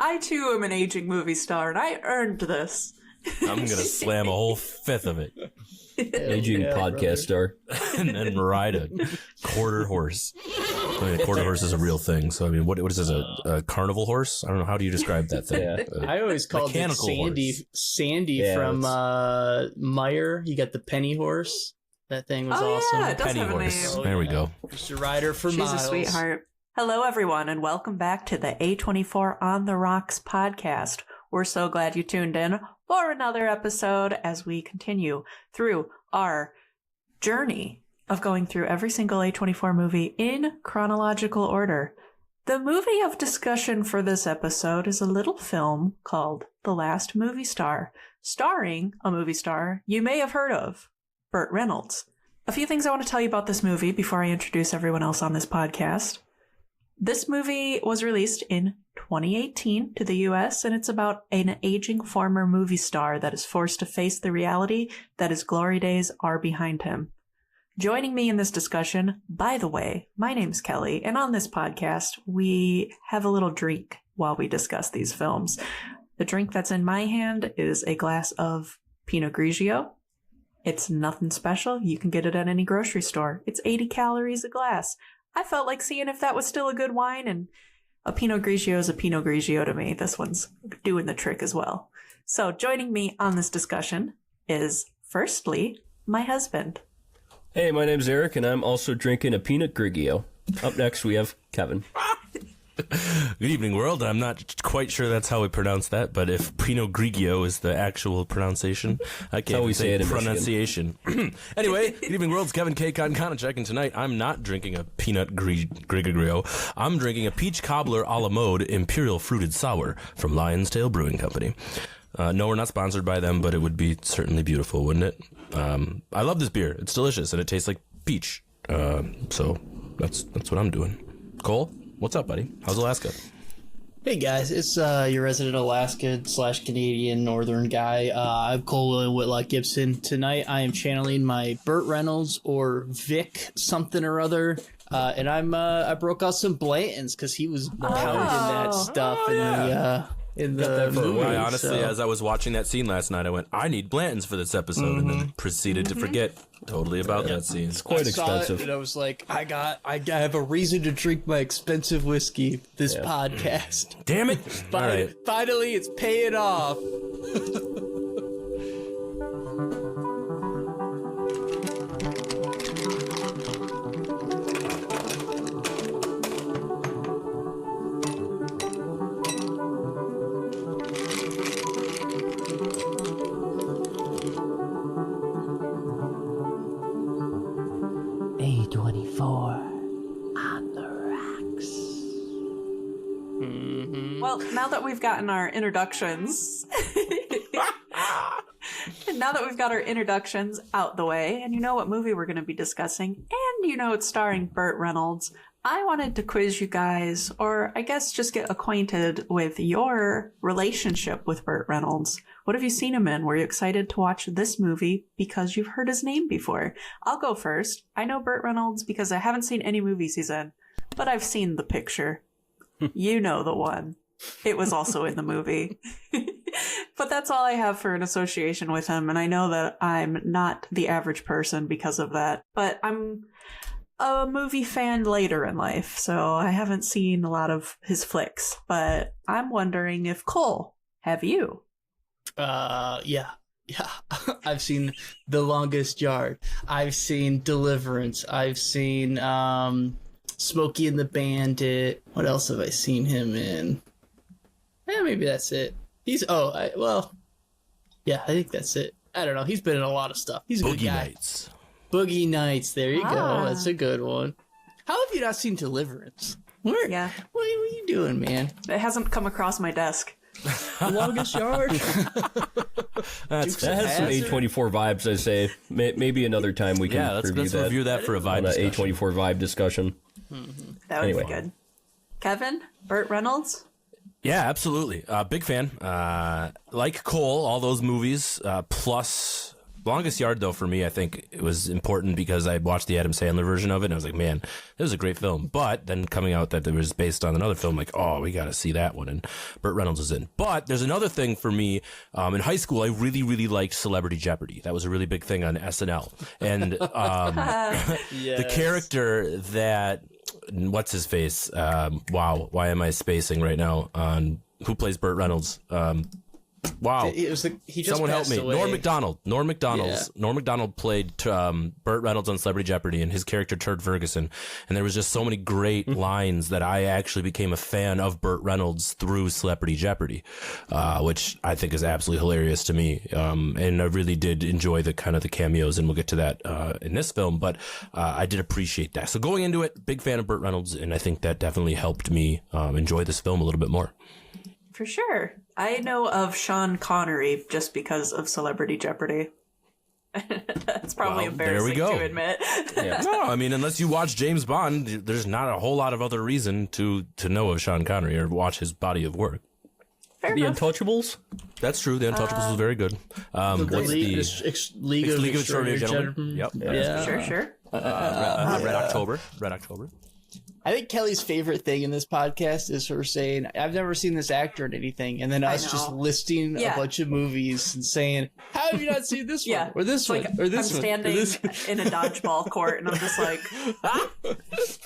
I too am an aging movie star, and I earned this. I'm going to slam a whole fifth of it. Aging podcast star. And then ride a quarter horse. I mean, a quarter horse is a real thing. So, I mean, what is this, a carnival horse? I don't know. How do you describe that thing? I always called it Sandy from Meyer. You got the penny horse. That thing was awesome. Yeah, it does penny have horse. a name. There we go. Just a rider for She's miles. a sweetheart. Hello, everyone, and welcome back to the A24 On the Rocks podcast. We're so glad you tuned in for another episode as we continue through our journey of going through every single A24 movie in chronological order. The movie of discussion for this episode is a little film called The Last Movie Star, starring a movie star you may have heard of, Burt Reynolds. A few things I want to tell you about this movie before I introduce everyone else on this podcast. This movie was released in 2018 to the US, and it's about an aging former movie star that is forced to face the reality that his glory days are behind him. Joining me in this discussion, by the way, my name's Kelly, and on this podcast, we have a little drink while we discuss these films. The drink that's in my hand is a glass of Pinot Grigio. It's nothing special. You can get it at any grocery store. It's 80 calories a glass. I felt like seeing if that was still a good wine, and a Pinot Grigio is a Pinot Grigio to me. This one's doing the trick as well. So joining me on this discussion is, firstly, my husband. Hey, my name's Eric, and I'm also drinking a Pinot Grigio. Up next, we have Kevin. Good evening, world. I'm not quite sure that's how we pronounce that, but if Pinot Grigio is the actual pronunciation, I can't say it in pronunciation. Anyway, good evening, world. It's Kevin K. Konkonachek, and tonight I'm not drinking a Pinot Grigio. I'm drinking a peach cobbler a la mode imperial fruited sour from Lion's Tail Brewing Company. No, we're not sponsored by them, but it would be certainly beautiful, wouldn't it? I love this beer. It's delicious, and it tastes like peach. So that's what I'm doing. Cole? What's up, buddy? How's Alaska? Hey guys, it's your resident Alaskan/Canadian northern guy. I'm Cole William Whitlock Gibson. Tonight I am channeling my Burt Reynolds or Vic something or other, and I broke out some Blantons because he was pounding that stuff in the movie. I honestly, as I was watching that scene last night, I went, I need Blantons for this episode, and then proceeded to forget totally about that scene. It's quite expensive. And I was like, I have a reason to drink my expensive whiskey this podcast. Damn it! All right. Finally, it's paying off. A24 on the rocks. Mm-hmm. Well, now that we've gotten our introductions, out the way, and you know what movie we're going to be discussing, and you know it's starring Burt Reynolds, I wanted to quiz you guys, or I guess just get acquainted with your relationship with Burt Reynolds. What have you seen him in? Were you excited to watch this movie because you've heard his name before? I'll go first. I know Burt Reynolds because I haven't seen any movies he's in, but I've seen the picture. You know the one. It was also in the movie. But that's all I have for an association with him, and I know that I'm not the average person because of that. But I'm a movie fan later in life, so I haven't seen a lot of his flicks. But I'm wondering if Cole, have you? Yeah. I've seen The Longest Yard. I've seen Deliverance. I've seen Smokey and the Bandit. What else have I seen him in? Maybe that's it. I think that's it. I don't know. He's been in a lot of stuff. He's a good guy. Nights. Boogie Nights. There you go. That's a good one. How have you not seen Deliverance? What are you doing, man? It hasn't come across my desk. The Longest Yard. That has some A24 vibes, I say. Maybe another time we can let's review that for a vibe discussion. A24 vibe discussion. Mm-hmm. That would be good. Kevin? Burt Reynolds? Yeah, absolutely. Big fan. Like Cole, all those movies, plus Longest Yard, though, for me, I think it was important because I watched the Adam Sandler version of it, and I was like, man, this was a great film. But then coming out that it was based on another film, like, oh, we got to see that one. And Burt Reynolds is in. But there's another thing for me. In high school, I really, really liked Celebrity Jeopardy. That was a really big thing on SNL. And the character that, what's his face? Wow, why am I spacing right now on who plays Burt Reynolds? Wow. He just Someone help me. away. Norm Macdonald. Yeah. Norm Macdonald played Burt Reynolds on Celebrity Jeopardy, and his character Turd Ferguson. And there was just so many great lines that I actually became a fan of Burt Reynolds through Celebrity Jeopardy, which I think is absolutely hilarious to me. And I really did enjoy the kind of the cameos, and we'll get to that in this film. But I did appreciate that. So going into it, big fan of Burt Reynolds, and I think that definitely helped me enjoy this film a little bit more. For sure. I know of Sean Connery just because of Celebrity Jeopardy. That's probably embarrassing to admit. Yeah. No, I mean, unless you watch James Bond, there's not a whole lot of other reason to know of Sean Connery or watch his body of work. Fair The enough. Untouchables? That's true. The Untouchables was very good. League of Extraordinary Gentlemen. Gentlemen. Yep. Yeah. Sure. Red October. Red October. I think Kelly's favorite thing in this podcast is her saying, I've never seen this actor in anything, and then us just listing a bunch of movies and saying, how have you not seen this one? Or this one? Or this I'm one? standing in a dodgeball court, and I'm just like,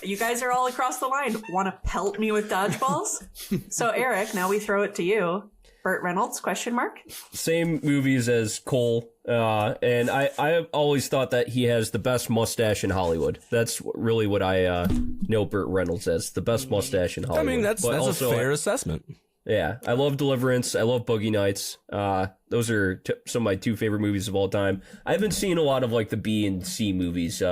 you guys are all across the line. Want to pelt me with dodgeballs? So, Eric, now we throw it to you. Burt Reynolds, question mark? Same movies as Cole. And I have always thought that he has the best mustache in Hollywood. That's really what I know Burt Reynolds as, the best mustache in Hollywood. I mean, that's also a fair assessment. Yeah, I love Deliverance. I love Boogie Nights. Those are some of my two favorite movies of all time. I haven't seen a lot of like the B and C movies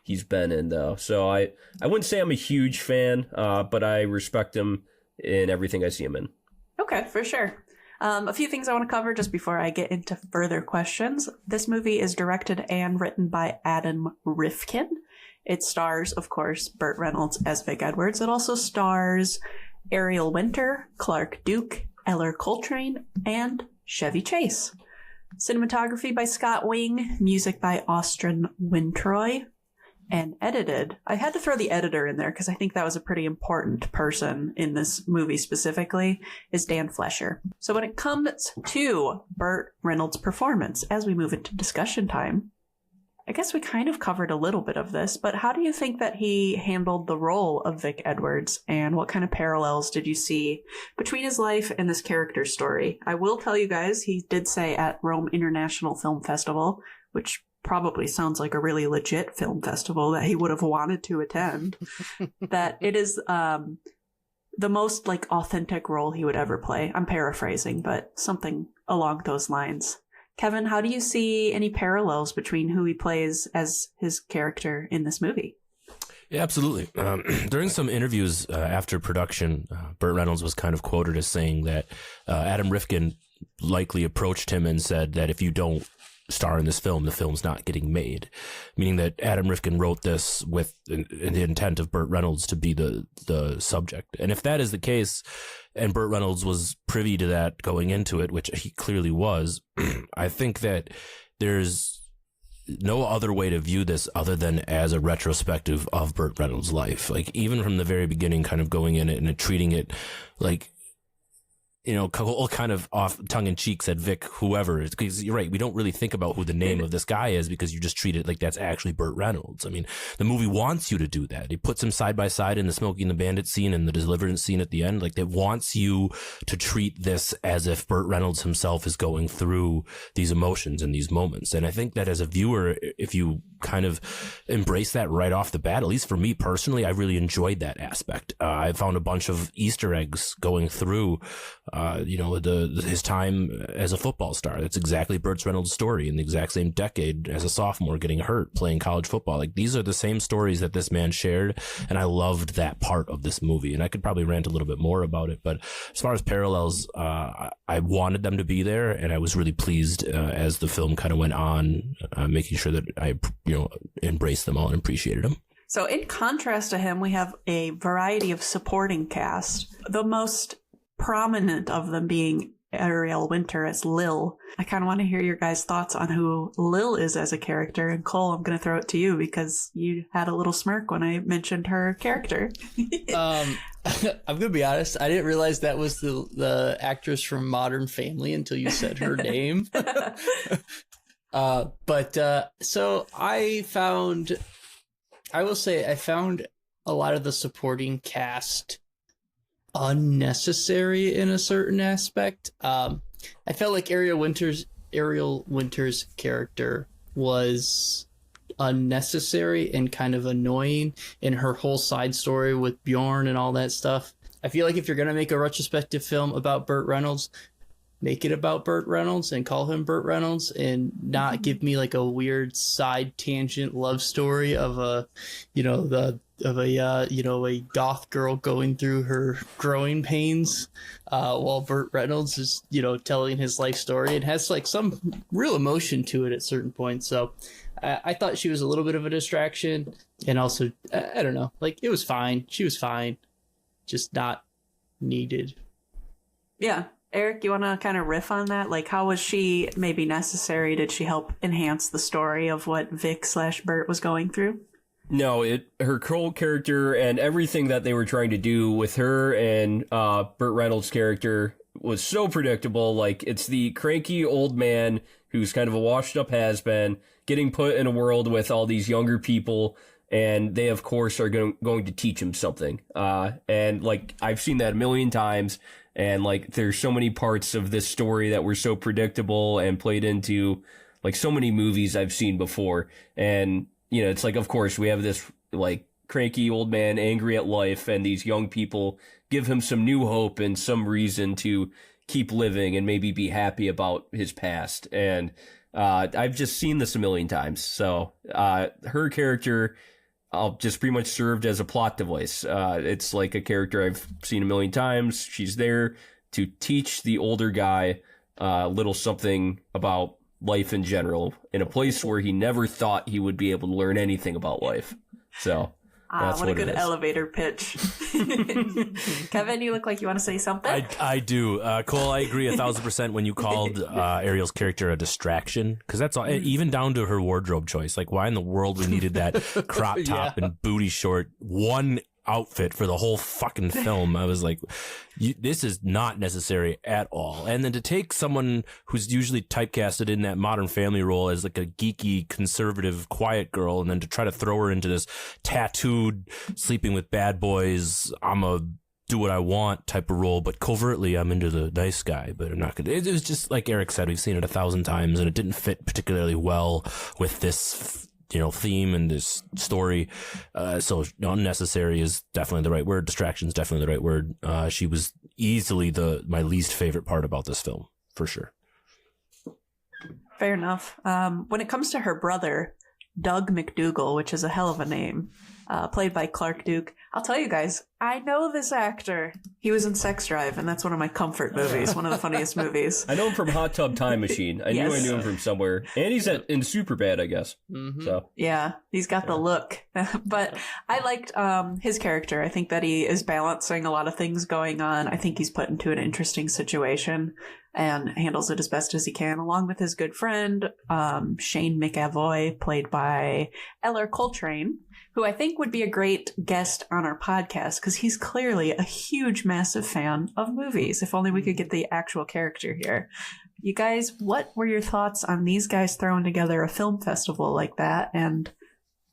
he's been in though, so I wouldn't say I'm a huge fan, but I respect him in everything I see him in. Okay, for sure. A few things I want to cover just before I get into further questions. This movie is directed and written by Adam Rifkin. It stars, of course, Burt Reynolds as Vic Edwards. It also stars Ariel Winter, Clark Duke, Eller Coltrane, and Chevy Chase. Cinematography by Scott Wing, music by Austin Wintroy, and edited. I had to throw the editor in there because I think that was a pretty important person in this movie specifically, is Dan Flesher. So when it comes to Burt Reynolds' performance, as we move into discussion time, I guess we kind of covered a little bit of this, but how do you think that he handled the role of Vic Edwards, and what kind of parallels did you see between his life and this character's story? I will tell you guys, he did say at Rome International Film Festival, which probably sounds like a really legit film festival that he would have wanted to attend, that it is the most like authentic role he would ever play. I'm paraphrasing, but something along those lines. Kevin, how do you see any parallels between who he plays as his character in this movie? Yeah, absolutely. During some interviews after production, Burt Reynolds was kind of quoted as saying that Adam Rifkin likely approached him and said that if you don't star in this film, the film's not getting made, meaning that Adam Rifkin wrote this with the intent of Burt Reynolds to be the subject. And if that is the case, and Burt Reynolds was privy to that going into it, which he clearly was, I think that there's no other way to view this other than as a retrospective of Burt Reynolds' life. Like, even from the very beginning, kind of going in it and treating it like, you know, all kind of off tongue in cheek said Vic, whoever, because you're right. We don't really think about who the name of this guy is because you just treat it like that's actually Burt Reynolds. I mean, the movie wants you to do that. It puts him side by side in the Smokey and the Bandit scene and the Deliverance scene at the end. Like, it wants you to treat this as if Burt Reynolds himself is going through these emotions and these moments. And I think that as a viewer, if you kind of embrace that right off the bat, at least for me personally, I really enjoyed that aspect. I found a bunch of Easter eggs going through his time as a football star. That's exactly Burt Reynolds' story in the exact same decade as a sophomore getting hurt playing college football. Like, these are the same stories that this man shared, and I loved that part of this movie. And I could probably rant a little bit more about it, but as far as parallels, I wanted them to be there, and I was really pleased as the film kind of went on, making sure that I, embraced them all and appreciated them. So in contrast to him, we have a variety of supporting cast. The most prominent of them being Ariel Winter as Lil. I kind of want to hear your guys' thoughts on who Lil is as a character. And Cole, I'm going to throw it to you because you had a little smirk when I mentioned her character. I'm gonna be honest. I didn't realize that was the actress from Modern Family until you said her name. So I found a lot of the supporting cast unnecessary in a certain aspect. I felt like Ariel Winter's character was unnecessary and kind of annoying in her whole side story with Bjorn and all that stuff. I feel like if you're gonna make a retrospective film about Burt Reynolds, make it about Burt Reynolds and call him Burt Reynolds, and not give me like a weird side tangent love story of a goth girl going through her growing pains, while Burt Reynolds is, telling his life story. It has like some real emotion to it at certain points. So I thought she was a little bit of a distraction, and also, I don't know, like it was fine. She was fine, just not needed. Yeah. Eric, you want to kind of riff on that? Like, how was she maybe necessary? Did she help enhance the story of what Vic/Burt was going through? No, her whole character and everything that they were trying to do with her and Burt Reynolds' character was so predictable. Like, it's the cranky old man who's kind of a washed-up has-been getting put in a world with all these younger people, and they, of course, are going to teach him something. And, like, I've seen that a million times. And, like, there's so many parts of this story that were so predictable and played into, like, so many movies I've seen before. And, it's like, of course, we have this, like, cranky old man angry at life, and these young people give him some new hope and some reason to keep living and maybe be happy about his past. And I've just seen this a million times. So her character just pretty much served as a plot device. It's like a character I've seen a million times. She's there to teach the older guy a little something about life in general in a place where he never thought he would be able to learn anything about life. So that's what a good elevator pitch. Kevin, you look like you want to say something. I do. Cole, I agree 1,000% when you called Ariel's character a distraction, because that's all, even down to her wardrobe choice. Like, why in the world we needed that crop top and booty short one outfit for the whole fucking film? I was like, this is not necessary at all. And then to take someone who's usually typecasted in that Modern Family role as like a geeky, conservative, quiet girl, and then to try to throw her into this tattooed, sleeping with bad boys, I'm a do what I want type of role, but covertly I'm into the nice guy, but I'm not gonna. It was just like Eric said, we've seen it 1,000 times, and it didn't fit particularly well with this theme and this story. So unnecessary is definitely the right word. Distraction is definitely the right word. She was easily my least favorite part about this film, for sure. Fair enough. When it comes to her brother, Doug McDougal, which is a hell of a name, played by Clark Duke. I'll tell you guys, I know this actor. He was in Sex Drive, and that's one of my comfort movies, one of the funniest movies. I know him from Hot Tub Time Machine. I knew him from somewhere. And he's in Superbad, I guess. Mm-hmm. So yeah, he's got the look. But I liked his character. I think that he is balancing a lot of things going on. I think he's put into an interesting situation and handles it as best as he can, along with his good friend, Shane McAvoy, played by Eller Coltrane, who I think would be a great guest on our podcast because he's clearly a huge, massive fan of movies. If only we could get the actual character here. You guys, what were your thoughts on these guys throwing together a film festival like that? And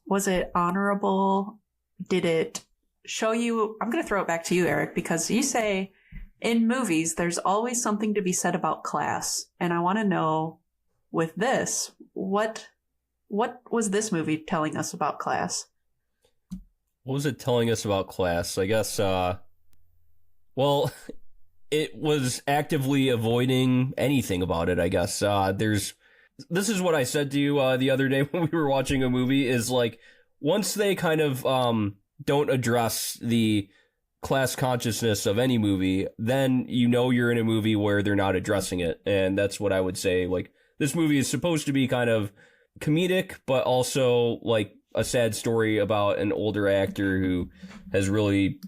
was it honorable? Did it show you? I'm going to throw it back to you, Eric, because you say in movies, there's always something to be said about class. And I want to know with this, what was this movie telling us about class? What was it telling us about class? I guess, well, it was actively avoiding anything about it, I guess. This is what I said to you the other day when we were watching a movie, is like, once they kind of don't address the class consciousness of any movie, then you're in a movie where they're not addressing it. And that's what I would say. Like, this movie is supposed to be kind of comedic, but also like a sad story about an older actor who has really,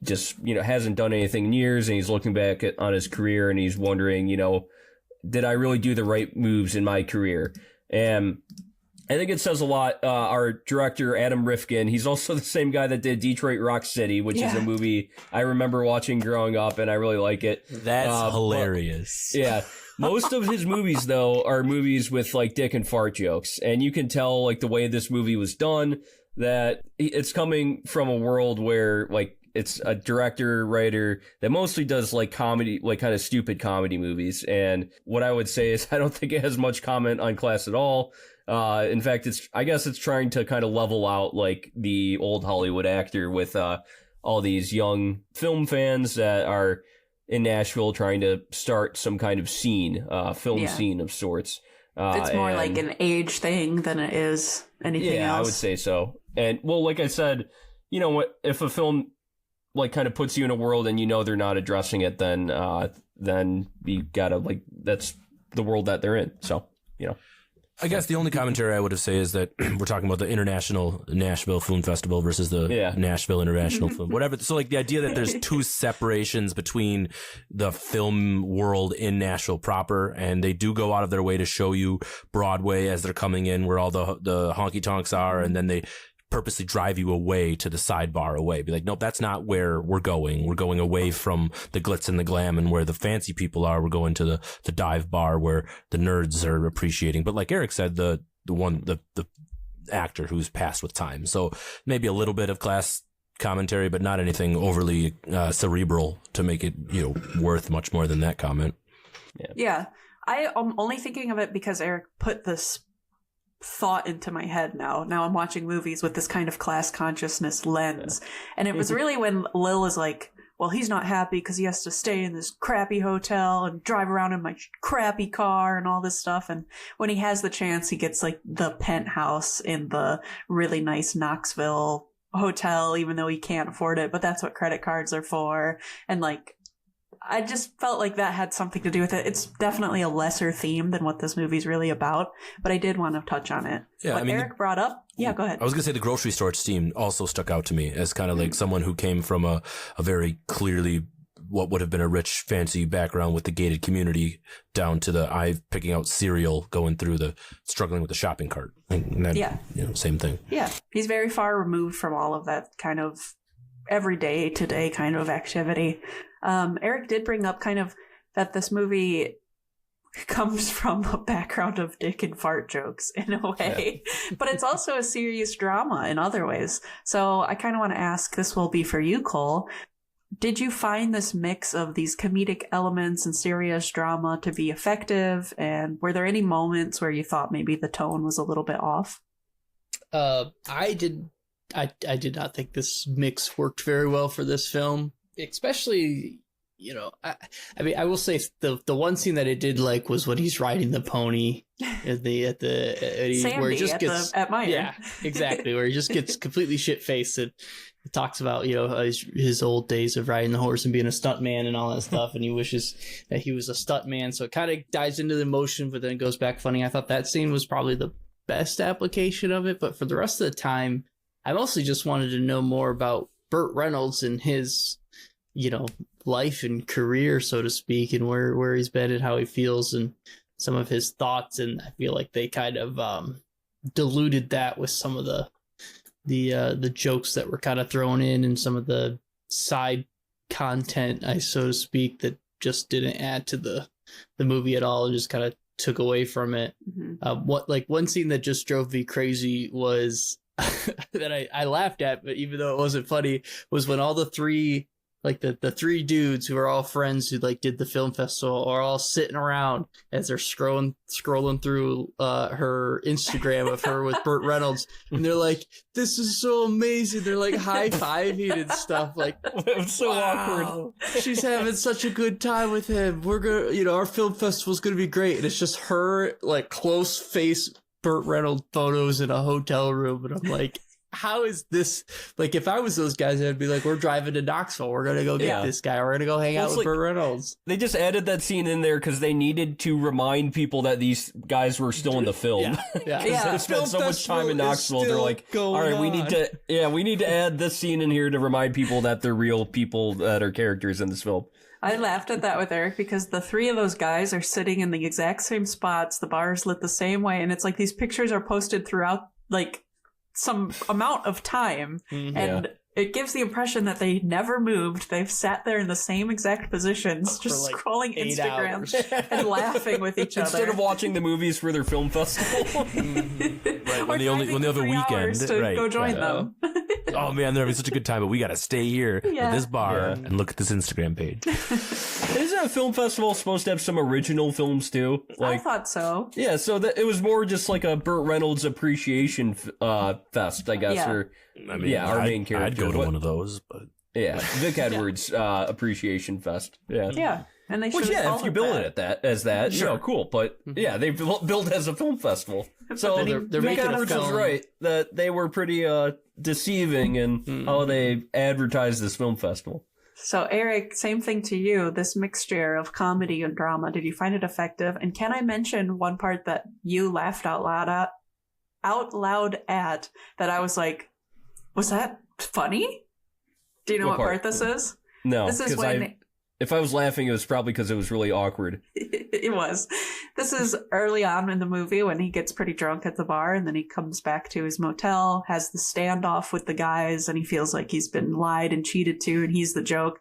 just, hasn't done anything in years, and he's looking back on his career and he's wondering, did I really do the right moves in my career? And I think it says a lot. Our director, Adam Rifkin, he's also the same guy that did Detroit Rock City, which is a movie I remember watching growing up, and I really like it. That's hilarious. Yeah. Most of his movies, though, are movies with, like, dick and fart jokes. And you can tell, like, the way this movie was done, that it's coming from a world where, like, it's a director, writer that mostly does, like, comedy, like, kind of stupid comedy movies. And what I would say is I don't think it has much comment on class at all. In fact, I guess it's trying to kind of level out, like, the old Hollywood actor with all these young film fans that are in Nashville trying to start some kind of scene, film scene of sorts. It's more like an age thing than it is anything else. Yeah, I would say so. And, well, like I said, if a film, like, kind of puts you in a world and they're not addressing it, then you gotta, like, that's the world that they're in. So, I guess the only commentary I would have say is that we're talking about the International Nashville Film Festival versus the Nashville International Film, whatever. So, like, the idea that there's two separations between the film world in Nashville proper, and they do go out of their way to show you Broadway as they're coming in, where all the honky tonks are, and then they purposely drive you away to the sidebar away. Be like, nope, that's not where we're going. We're going away from the glitz and the glam and where the fancy people are. We're going to the dive bar where the nerds are appreciating. But like Eric said, the actor who's passed with time. So maybe a little bit of class commentary, but not anything overly cerebral to make it, worth much more than that comment. Yeah. I am only thinking of it because Eric put this thought into my head now. Now I'm watching movies with this kind of class consciousness lens. And it was really when Lil is like, well, he's not happy because he has to stay in this crappy hotel and drive around in my crappy car and all this stuff. And when he has the chance, he gets like the penthouse in the really nice Knoxville hotel, even though he can't afford it. But that's what credit cards are for. And like, I just felt like that had something to do with it. It's definitely a lesser theme than what this movie's really about, but I did want to touch on it. Yeah, what Eric brought up. Yeah, go ahead. I was going to say the grocery store scene also stuck out to me as kind of like someone who came from a very clearly what would have been a rich, fancy background with the gated community down to the picking out cereal, going through struggling with the shopping cart. And that, same thing. Yeah, he's very far removed from all of that kind of everyday today kind of activity. Eric did bring up kind of that this movie comes from a background of dick and fart jokes in a way, but it's also a serious drama in other ways. So I kind of want to ask, this will be for you, Cole. Did you find this mix of these comedic elements and serious drama to be effective? And were there any moments where you thought maybe the tone was a little bit off? I did not think this mix worked very well for this film. Especially, I mean, I will say the one scene that I did like was when he's riding the pony Sandy where he just gets at my yeah, exactly, where he just gets completely shit faced and talks about his old days of riding the horse and being a stuntman and all that stuff, and he wishes that he was a stuntman. So it kind of dives into the emotion, but then goes back funny. I thought that scene was probably the best application of it, but for the rest of the time, I mostly just wanted to know more about Burt Reynolds and his life and career, so to speak, and where he's been and how he feels and some of his thoughts. And I feel like they kind of diluted that with some of the jokes that were kind of thrown in and some of the side content, so to speak, that just didn't add to the movie at all and just kind of took away from it. Mm-hmm. One scene that just drove me crazy was that I laughed at, but even though it wasn't funny, was when all the three the three dudes who are all friends who did the film festival are all sitting around as they're scrolling through her Instagram of her with Burt Reynolds, and they're like, "This is so amazing." They're like high-fiving and stuff. Like, it's so awkward. She's having such a good time with him. We're gonna, our film festival's gonna be great. And it's just her close face Burt Reynolds photos in a hotel room, and I'm like, how is this, like, if I was those guys, I'd be like, we're driving to Knoxville. We're going to go get this guy. We're going to go hang out with Burt Reynolds. They just added that scene in there because they needed to remind people that these guys were still in the film. They spent so much time in Knoxville. They're like, all right, we need to add this scene in here to remind people that they're real people that are characters in this film. I laughed at that with Eric because the three of those guys are sitting in the exact same spots. The bar is lit the same way. And it's like these pictures are posted throughout like some amount of time. And it gives the impression that they never moved. They've sat there in the same exact positions, just like scrolling Instagram and laughing with each other. Instead of watching the movies for their film festival. Right, when the other weekend. To go join them. Oh man, they're having such a good time, but we got to stay here at this bar and look at this Instagram page. Isn't a film festival supposed to have some original films too? I thought so. Yeah, so it was more just like a Burt Reynolds appreciation fest, I guess. Or, our main character. I'd go to one of those, but Vic Edwards appreciation fest. Yeah. And they should if you build it as that, cool. But they built it as a film festival. So Vic Edwards was right that they were pretty deceiving in how they advertised this film festival. So Eric, same thing to you. This mixture of comedy and drama, did you find it effective? And can I mention one part that you laughed out loud at that I was like, was that funny? Do you know what part this is? No, this is when. If I was laughing, it was probably because it was really awkward. It was. This is early on in the movie when he gets pretty drunk at the bar, and then he comes back to his motel, has the standoff with the guys, and he feels like he's been lied and cheated to, and he's the joke.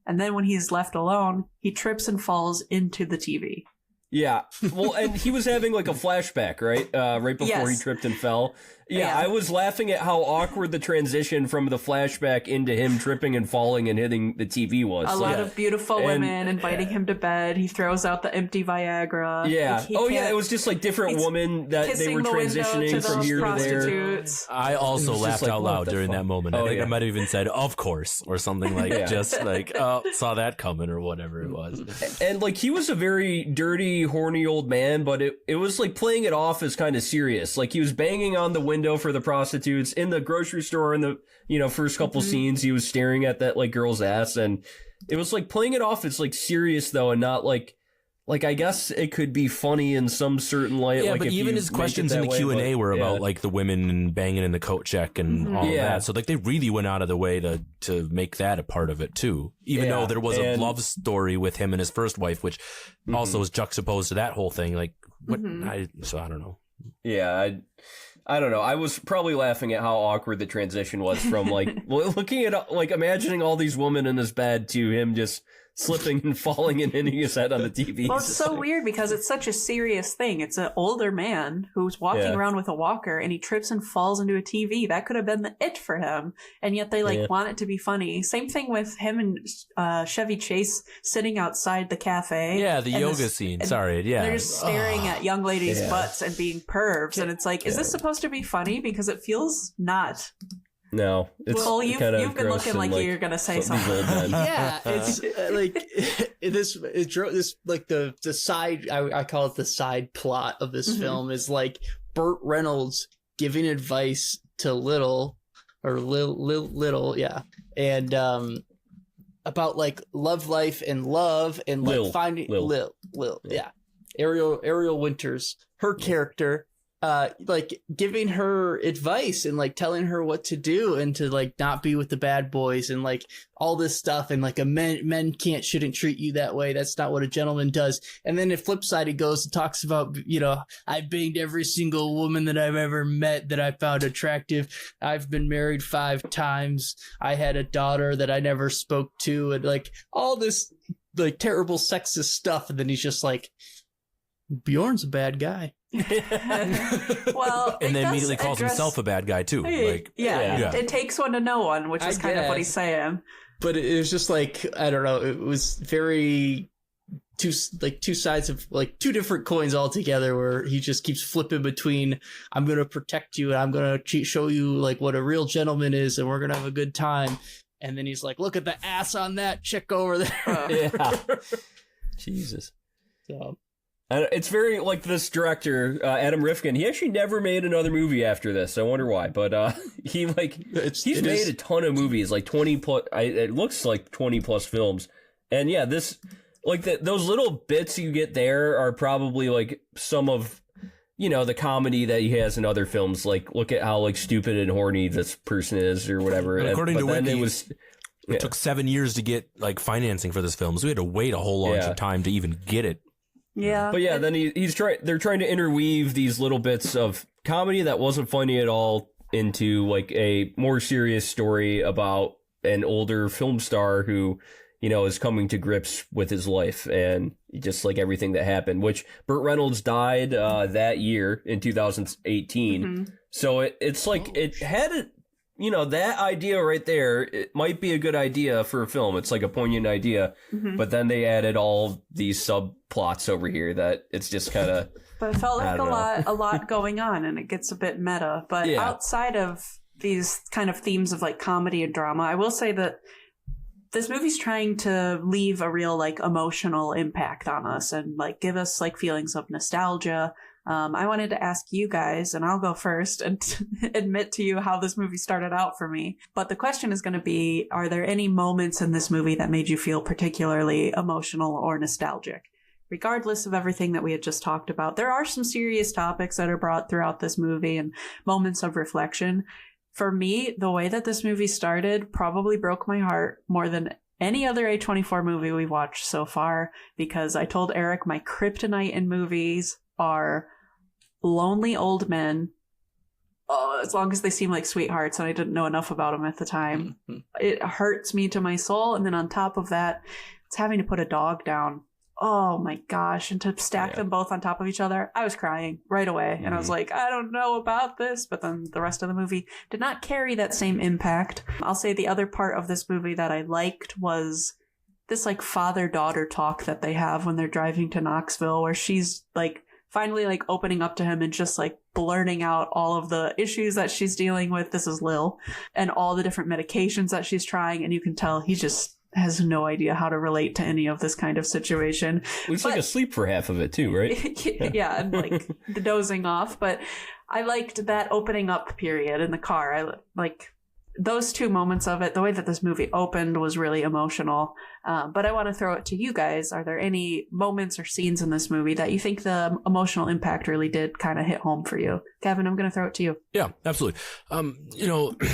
And then when he's left alone, he trips and falls into the TV. Yeah. Well, and he was having like a flashback, right? Right before he tripped and fell. Yeah, I was laughing at how awkward the transition from the flashback into him tripping and falling and hitting the TV was. A lot of beautiful women inviting him to bed. He throws out the empty Viagra. Yeah. It was just like different women that they were transitioning from here to there. I also laughed out loud during that moment. I think I might have even said, of course, or something like just like, saw that coming or whatever it was. And like he was a very dirty, horny old man, but it was like playing it off as kind of serious. Like he was banging on the window for the prostitutes in the grocery store in the first couple scenes. He was staring at that like girl's ass, and it was like playing it off as like serious though, and not like I guess it could be funny in some certain light. Yeah, like but even his questions in the Q&A were about like the women and banging in the coat check and all of that. So like they really went out of the way to make that a part of it too. Even though there was a love story with him and his first wife, which also is juxtaposed to that whole thing. Like what? I don't know. Yeah. I don't know. I was probably laughing at how awkward the transition was from like looking at like imagining all these women in his bed to him just slipping and falling and hitting his head on the TV. Well, it's so weird because it's such a serious thing. It's an older man who's walking around with a walker and he trips and falls into a TV. That could have been the it for him. And yet they want it to be funny. Same thing with him and Chevy Chase sitting outside the cafe. Yeah, the yoga scene. Sorry. Yeah. They're just staring at young ladies' butts and being pervs. And it's like, is this supposed to be funny? Because it feels not. No, it's you've been looking like you're gonna say something. Yeah, it's like this like the side. I call it the side plot of this film is like Burt Reynolds giving advice to Little, and about like love life and love and like finding Lil, Ariel Winters, her character. Like giving her advice and like telling her what to do and to like not be with the bad boys and like all this stuff and like men shouldn't treat you that way. That's not what a gentleman does. And then the flip side, he goes and talks about, I banged every single woman that I've ever met that I found attractive. I've been married 5 times. I had a daughter that I never spoke to, and like all this like terrible sexist stuff. And then he's just like, Bjorn's a bad guy. Well, and then immediately calls himself a bad guy too. Like, it takes one to know one, which is kind of what he's saying. But it was just like, I don't know, it was very two sides of like two different coins altogether, where he just keeps flipping between I'm gonna protect you and I'm gonna show you like what a real gentleman is and we're gonna have a good time, and then he's like, look at the ass on that chick over there. Jesus. So It's very like this director, Adam Rifkin. He actually never made another movie after this. I wonder why, but he's made a ton of movies, like 20 plus. It looks like 20 plus films, and yeah, this like those little bits you get there are probably like some of the comedy that he has in other films. Like look at how like stupid and horny this person is or whatever. And according to Wiki, it took 7 years to get like financing for this film, so we had to wait a whole bunch of time to even get it. Yeah. But yeah, then they're trying to interweave these little bits of comedy that wasn't funny at all into like a more serious story about an older film star who, is coming to grips with his life and just like everything that happened, which Burt Reynolds died that year in 2018. Mm-hmm. So it's like it had it. That idea right there, it might be a good idea for a film. It's like a poignant idea, but then they added all these subplots over here that it's just kind of. But it felt like a lot going on, and it gets a bit meta. But outside of these kind of themes of like comedy and drama, I will say that this movie's trying to leave a real like emotional impact on us and like give us like feelings of nostalgia. I wanted to ask you guys, and I'll go first and admit to you how this movie started out for me. But the question is going to be, are there any moments in this movie that made you feel particularly emotional or nostalgic? Regardless of everything that we had just talked about, there are some serious topics that are brought throughout this movie and moments of reflection. For me, the way that this movie started probably broke my heart more than any other A24 movie we've watched so far, because I told Eric my kryptonite in movies are lonely old men, as long as they seem like sweethearts, and I didn't know enough about them at the time. It hurts me to my soul, and then on top of that, it's having to put a dog down. Oh my gosh, and to stack them both on top of each other, I was crying right away, and I was like, I don't know about this, but then the rest of the movie did not carry that same impact. I'll say the other part of this movie that I liked was this like father-daughter talk that they have when they're driving to Knoxville, where she's like finally like opening up to him and just like blurting out all of the issues that she's dealing with. This is Lil, and all the different medications that she's trying. And you can tell he just has no idea how to relate to any of this kind of situation. He's like asleep for half of it too, right? Yeah, and like the dozing off. But I liked that opening up period in the car. I like those two moments of it. The way that this movie opened was really emotional. But I want to throw it to you guys. Are there any moments or scenes in this movie that you think the emotional impact really did kind of hit home for you? Kevin, I'm going to throw it to you. Yeah, absolutely.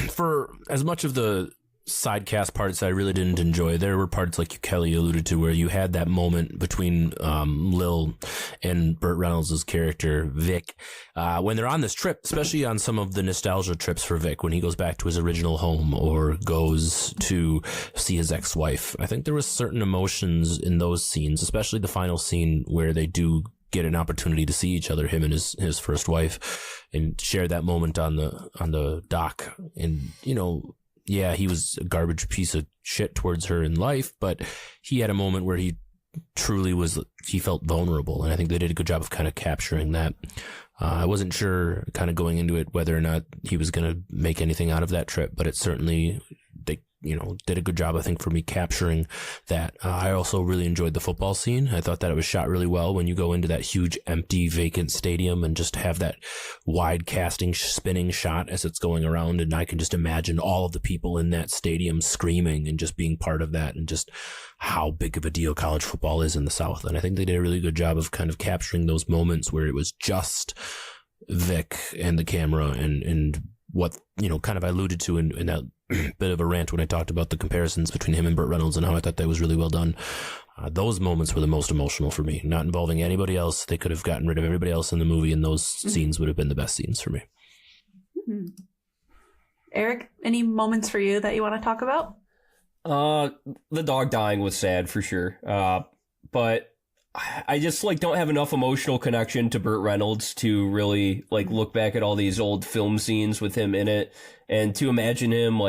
For as much of the side cast parts I really didn't enjoy, there were parts like Kelly alluded to where you had that moment between Lil and Burt Reynolds' character Vic when they're on this trip, especially on some of the nostalgia trips for Vic, when he goes back to his original home or goes to see his ex-wife. I think there was certain emotions in those scenes, especially the final scene where they do get an opportunity to see each other, him and his first wife, and share that moment on the dock. And yeah, he was a garbage piece of shit towards her in life, but he had a moment where he felt vulnerable. And I think they did a good job of kind of capturing that. I wasn't sure kind of going into it whether or not he was going to make anything out of that trip, but it certainly, they did a good job, I think, for me capturing that. I also really enjoyed the football scene. I thought that it was shot really well when you go into that huge empty vacant stadium and just have that wide casting spinning shot as it's going around. And I can just imagine all of the people in that stadium screaming and just being part of that, and just how big of a deal college football is in the South. And I think they did a really good job of kind of capturing those moments where it was just Vic and the camera and what, kind of I alluded to in that bit of a rant when I talked about the comparisons between him and Burt Reynolds and how I thought that was really well done. Those moments were the most emotional for me, not involving anybody else. They could have gotten rid of everybody else in the movie, and those scenes would have been the best scenes for me. Mm-hmm. Eric, any moments for you that you want to talk about? The dog dying was sad for sure. But I just don't have enough emotional connection to Burt Reynolds to really look back at all these old film scenes with him in it, and to imagine him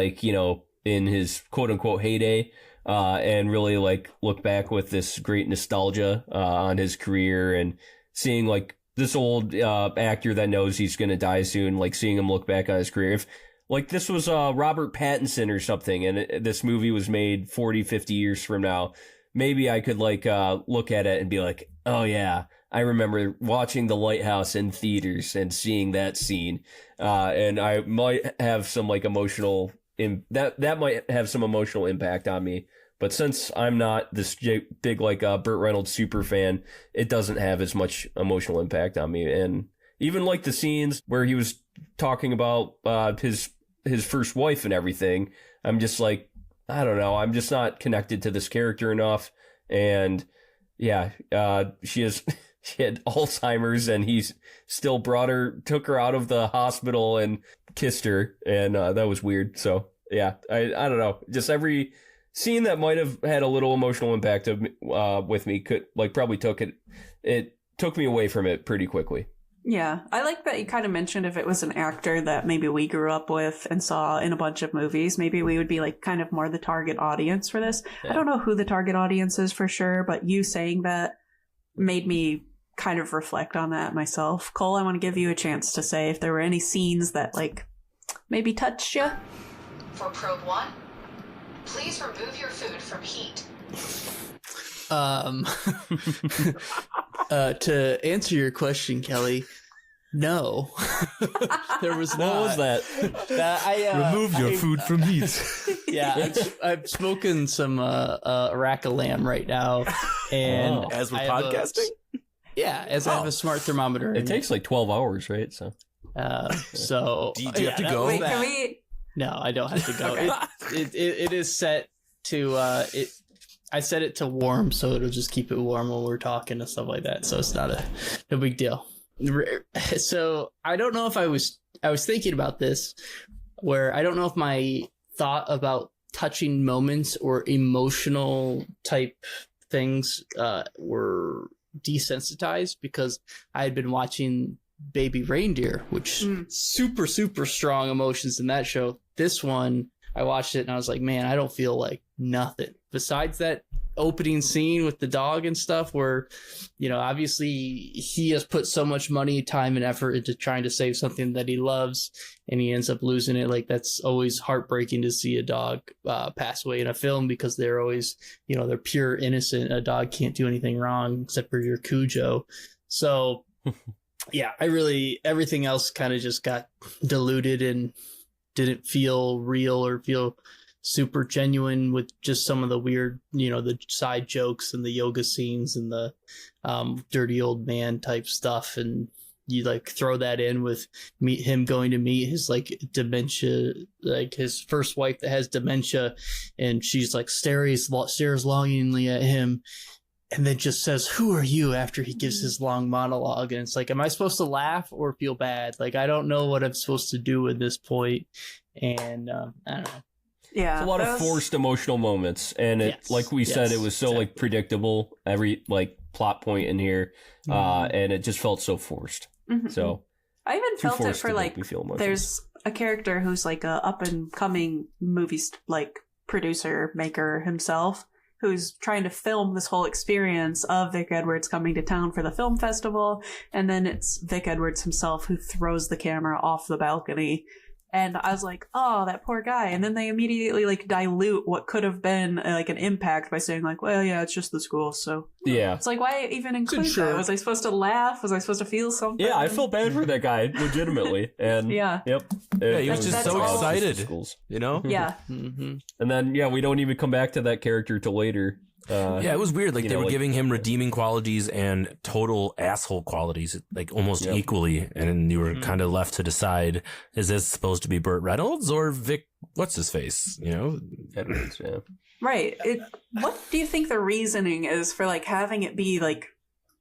in his quote unquote heyday, and really look back with this great nostalgia on his career, and seeing this old actor that knows he's going to die soon, seeing him look back on his career. If this was Robert Pattinson or something, and this movie was made 40, 50 years from now, maybe I could look at it and be like, oh yeah, I remember watching The Lighthouse in theaters and seeing that scene, and I might have some like emotional that might have some emotional impact on me. But since I'm not this big like Burt Reynolds super fan, it doesn't have as much emotional impact on me. And even like the scenes where he was talking about his first wife and everything, I'm just like, I don't know, I'm just not connected to this character enough. And yeah, she had Alzheimer's, and he's still took her out of the hospital and kissed her, and that was weird. So yeah, I don't know, just every scene that might have had a little emotional impact with me probably took me away from it pretty quickly. Yeah, I like that you kind of mentioned if it was an actor that maybe we grew up with and saw in a bunch of movies, maybe we would be like kind of more the target audience for this. Yeah. I don't know who the target audience is for sure, but you saying that made me kind of reflect on that myself. Cole, I want to give you a chance to say if there were any scenes that like maybe touched you. For probe 1, please remove your food from heat. To answer your question, Kelly, no. There was not. What was that? Remove your food from heat. Yeah, I'm smoking some rack of lamb right now, and as we're podcasting. I have a smart thermometer. It takes like 12 hours, right? So do you have to go? Wait, can we? No, I don't have to go. Okay. It is set to I set it to warm, so it'll just keep it warm when we're talking and stuff like that. So it's no big deal. So I don't know if I was thinking about this, where I don't know if my thought about touching moments or emotional type things were desensitized, because I had been watching Baby Reindeer, which super, super strong emotions in that show. This one, I watched it and I was like, man, I don't feel like nothing. Besides that opening scene with the dog and stuff, where, obviously he has put so much money, time, and effort into trying to save something that he loves, and he ends up losing it. Like, that's always heartbreaking to see a dog pass away in a film, because they're always, they're pure innocent. A dog can't do anything wrong except for your Cujo. So yeah, everything else kind of just got diluted and didn't feel real or feel super genuine, with just some of the weird, the side jokes and the yoga scenes and the dirty old man type stuff. And you like throw that in with him going to meet his like dementia, like his first wife that has dementia, and she's like stares longingly at him, and then just says, "Who are you?" after he gives his long monologue. And it's like, am I supposed to laugh or feel bad? Like, I don't know what I'm supposed to do at this point. And I don't know. Yeah, it's a lot of forced emotional moments, and it, like we said, it was so like predictable, every like plot point in here, and it just felt so forced. Mm-hmm. So I even felt it for like, there's a character who's like a up and coming movies like producer maker himself, who's trying to film this whole experience of Vic Edwards coming to town for the film festival, and then it's Vic Edwards himself who throws the camera off the balcony. And I was like, oh, that poor guy. And then they immediately like dilute what could have been like an impact by saying like, well, yeah, it's just the school. So yeah, it's like, why even include that? Was I supposed to laugh? Was I supposed to feel something? Yeah, I felt bad for that guy, legitimately. And yeah, he was just so excited, Yeah. Mm-hmm. And then we don't even come back to that character till later. It was weird. Like they were giving him redeeming qualities and total asshole qualities, like almost equally. And you were kind of left to decide: is this supposed to be Burt Reynolds or Vic? What's his face? Edwards. Yeah. Right. What do you think the reasoning is for like having it be like?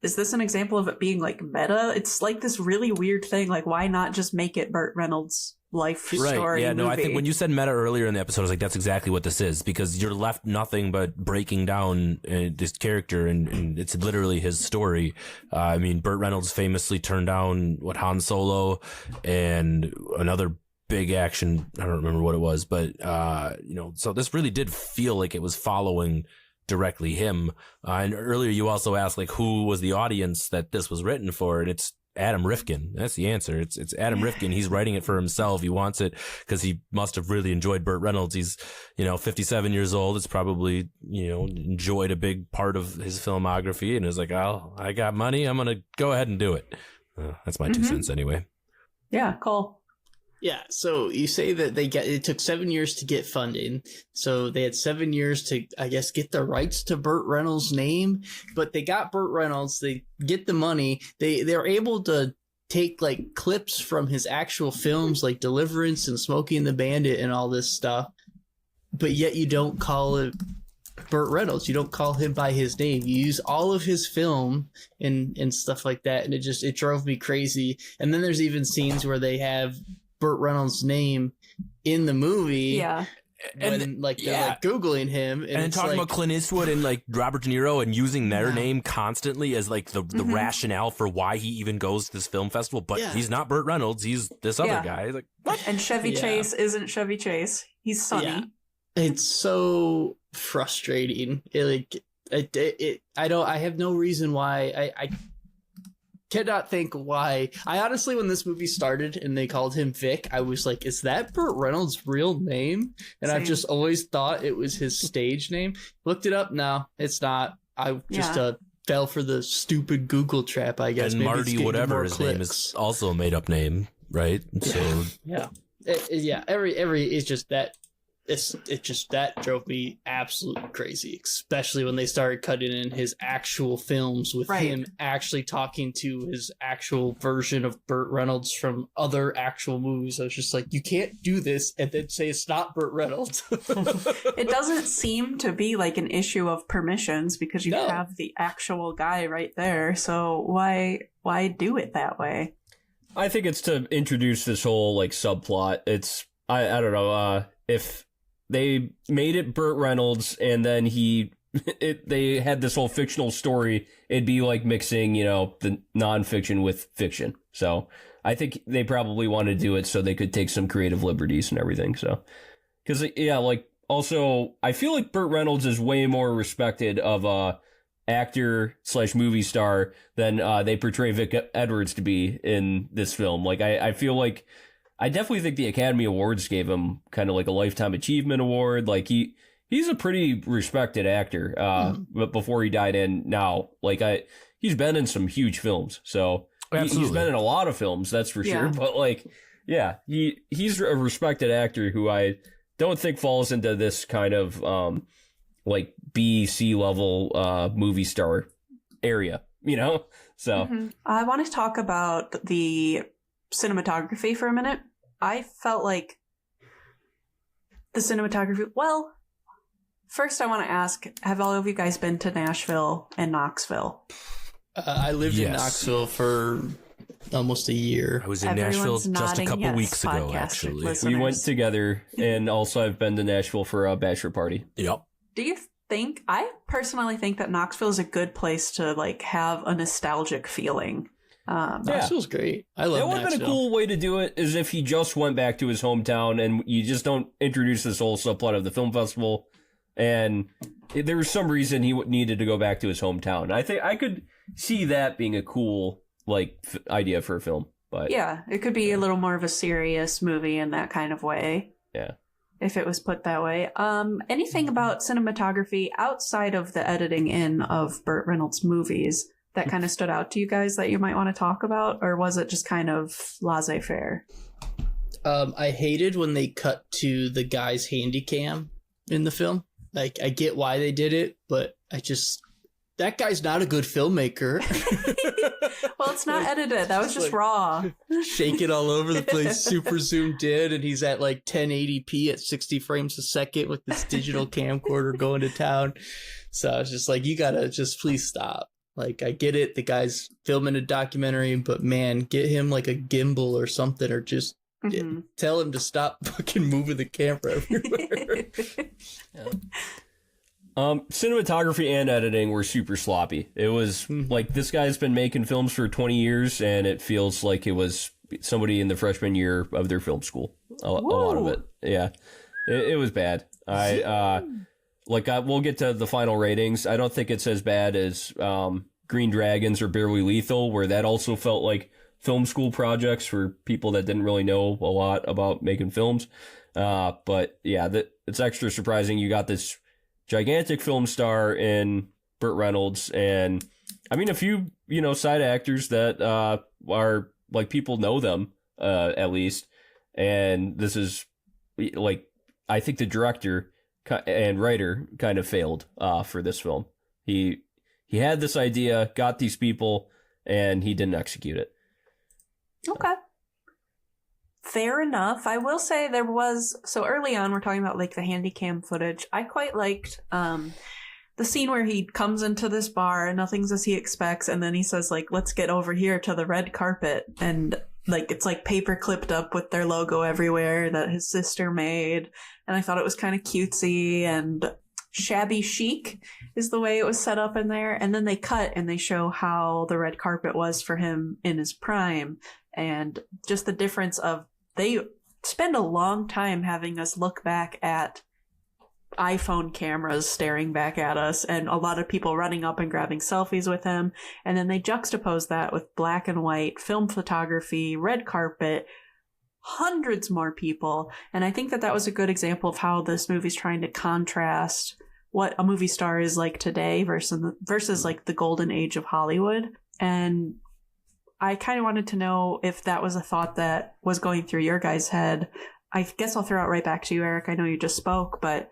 Is this an example of it being like meta? It's like this really weird thing. Like, why not just make it Burt Reynolds' life story? Yeah, movie? no, I think when you said meta earlier in the episode, I was like, that's exactly what this is, because you're left nothing but breaking down this character, and it's literally his story. I mean, Burt Reynolds famously turned down Han Solo and another big action. I don't remember what it was, but so this really did feel like it was following directly him. And earlier you also asked like who was the audience that this was written for, and it's Adam Rifkin. That's the answer. It's Adam Rifkin. He's writing it for himself. He wants it because he must have really enjoyed Burt Reynolds. He's, 57 years old. It's probably, enjoyed a big part of his filmography and is like, oh, I got money. I'm going to go ahead and do it. That's my 2 cents anyway. Yeah, Cole. Yeah, so you say that it took 7 years to get funding. So they had 7 years to, I guess, get the rights to Burt Reynolds' name, but they got Burt Reynolds, they get the money, they're able to take like clips from his actual films like Deliverance and Smokey and the Bandit and all this stuff, but yet you don't call it Burt Reynolds. You don't call him by his name. You use all of his film and stuff like that, and it drove me crazy. And then there's even scenes where they have Burt Reynolds' name in the movie. Yeah. When, they're like Googling him. And talking about Clint Eastwood and like Robert De Niro and using their name constantly as like the rationale for why he even goes to this film festival. But he's not Burt Reynolds. He's this other guy. He's like, what? And Chevy Chase isn't Chevy Chase. He's Sonny. Yeah. It's so frustrating. I have no reason why. I cannot think why. I honestly, when this movie started and they called him Vic, I was like, is that Burt Reynolds' real name? And I've just always thought it was his stage name. Looked it up. No, it's not. I just fell for the stupid Google trap, I guess. And maybe Marty, whatever his name is, also a made up name, right? So it's just that. That drove me absolutely crazy, especially when they started cutting in his actual films with him actually talking to his actual version of Burt Reynolds from other actual movies. I was just like, you can't do this and then say it's not Burt Reynolds. It doesn't seem to be like an issue of permissions because you have the actual guy right there. So why do it that way? I think it's to introduce this whole like subplot. It's I don't know if they made it Burt Reynolds and then they had this whole fictional story, it'd be like mixing, the nonfiction with fiction. So I think they probably wanted to do it so they could take some creative liberties and everything. So, because, also, I feel like Burt Reynolds is way more respected of a actor / movie star than they portray Vic Edwards to be in this film. Like, I feel like I definitely think the Academy Awards gave him kind of like a Lifetime Achievement Award. Like he's a pretty respected actor. But before he died and now, like he's been in some huge films. So he's been in a lot of films, that's for sure. But like, he's a respected actor who I don't think falls into this kind of like B/C level movie star area, So I want to talk about the cinematography for a minute. I felt like the cinematography, well, first I want to ask, have all of you guys been to Nashville and Knoxville? I lived in Knoxville for almost a year. I was in Nashville just a couple weeks ago, actually. Listeners. We went together, and also I've been to Nashville for a bachelor party. Yep. Do you think, I personally think that Knoxville is a good place to like have a nostalgic feeling. Knoxville's great. I love Knoxville. It would have been a cool way to do it is if he just went back to his hometown and you just don't introduce this whole subplot of the film festival. And there was some reason he needed to go back to his hometown. I think I could see that being a cool idea for a film. But yeah, it could be a little more of a serious movie in that kind of way. Yeah. If it was put that way. Anything about cinematography outside of the editing in of Burt Reynolds movies that kind of stood out to you guys that you might want to talk about? Or was it just kind of laissez-faire? I hated when they cut to the guy's handy cam in the film. Like, I get why they did it, but that guy's not a good filmmaker. Well, it's not edited. That was just raw. Shaking all over the place, super zoomed in, and he's at like 1080p at 60 frames a second with this digital camcorder going to town. So I was just like, you gotta just please stop. Like, I get it, the guy's filming a documentary, but man, get him like a gimbal or something, or just tell him to stop fucking moving the camera everywhere. Cinematography and editing were super sloppy. It was like, this guy's been making films for 20 years, and it feels like it was somebody in the freshman year of their film school. A lot of it. Yeah. It was bad. We'll get to the final ratings. I don't think it's as bad as Green Dragons or Barely Lethal, where that also felt like film school projects for people that didn't really know a lot about making films. But yeah, it's extra surprising. You got this gigantic film star in Burt Reynolds, and I mean a few, side actors that are like people know them at least. And this is like, I think the director and writer kind of failed for this film. He had this idea, got these people, and he didn't execute it. Okay. Fair enough. I will say so early on, we're talking about like the handy cam footage. I quite liked the scene where he comes into this bar and nothing's as he expects, and then he says like, let's get over here to the red carpet, and like it's like paper clipped up with their logo everywhere that his sister made. And I thought it was kind of cutesy and shabby chic is the way it was set up in there. And then they cut and they show how the red carpet was for him in his prime, and just the difference of they spend a long time having us look back at iPhone cameras staring back at us and a lot of people running up and grabbing selfies with him. And then they juxtapose that with black and white film photography, red carpet, hundreds more people. And I think that was a good example of how this movie's trying to contrast what a movie star is like today versus like the golden age of Hollywood. And I kind of wanted to know if that was a thought that was going through your guys' head. I guess I'll throw it right back to you, Eric. I know you just spoke, but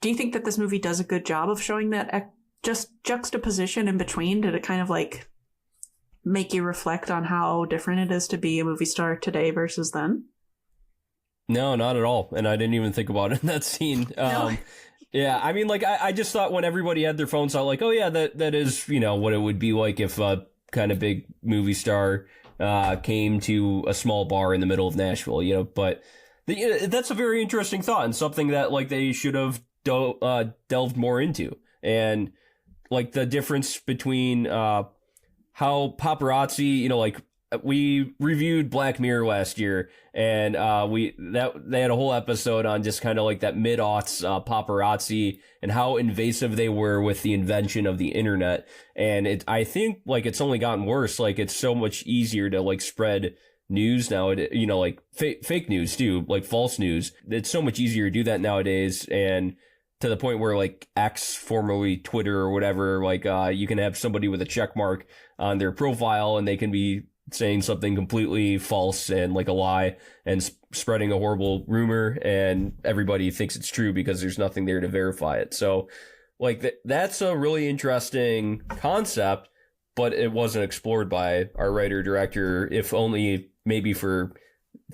do you think that this movie does a good job of showing that just juxtaposition in between? Did it kind of like make you reflect on how different it is to be a movie star today versus then? No, not at all. And I didn't even think about it in that scene. No. Yeah, I mean, like, I just thought when everybody had their phones out, like, oh, yeah, that is, what it would be like if a kind of big movie star came to a small bar in the middle of Nashville, but that's a very interesting thought and something that, like, they should have delved more into. And, like, the difference between how paparazzi, like, we reviewed Black Mirror last year, and they had a whole episode on just kind of like that mid-aughts paparazzi and how invasive they were with the invention of the internet. And I think like it's only gotten worse. Like it's so much easier to like spread news now, like fake news too, like false news. It's so much easier to do that nowadays, and to the point where like X, formerly Twitter or whatever, like you can have somebody with a check mark on their profile and they can be saying something completely false and like a lie and spreading a horrible rumor, and everybody thinks it's true because there's nothing there to verify it. So like that's a really interesting concept, but it wasn't explored by our writer director, if only maybe for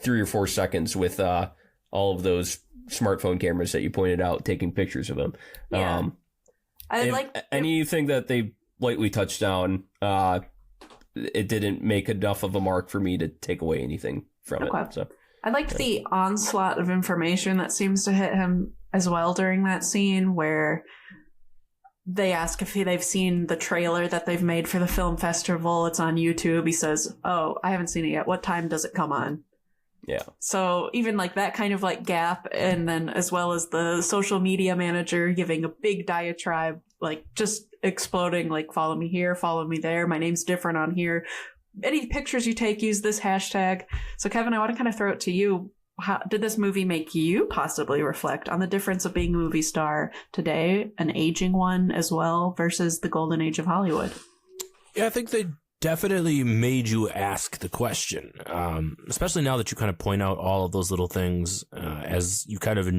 3 or 4 seconds with all of those smartphone cameras that you pointed out taking pictures of him. Yeah. Anything that they lightly touched down, it didn't make enough of a mark for me to take away anything from it. So I liked the onslaught of information that seems to hit him as well during that scene where they ask if they've seen the trailer that they've made for the film festival. It's on YouTube. He says, "Oh, I haven't seen it yet. What time does it come on?" Yeah. So even like that kind of like gap, and then as well as the social media manager giving a big diatribe, like just exploding, like, follow me here, follow me there, my name's different on here, any pictures you take, use this hashtag. So Kevin, I want to kind of throw it to you. How did this movie make you possibly reflect on the difference of being a movie star today, an aging one as well, versus the golden age of Hollywood? Yeah, I think they definitely made you ask the question, especially now that you kind of point out all of those little things as you kind of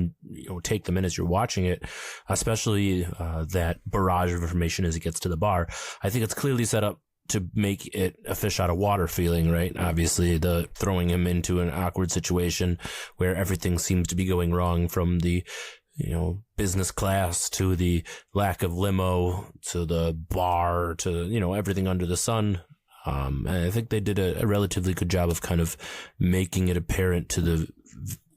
take them in as you're watching it, especially that barrage of information as it gets to the bar. I think it's clearly set up to make it a fish out of water feeling, right? Obviously, the throwing him into an awkward situation where everything seems to be going wrong, from the business class to the lack of limo to the bar to, everything under the sun. And I think they did a relatively good job of kind of making it apparent to the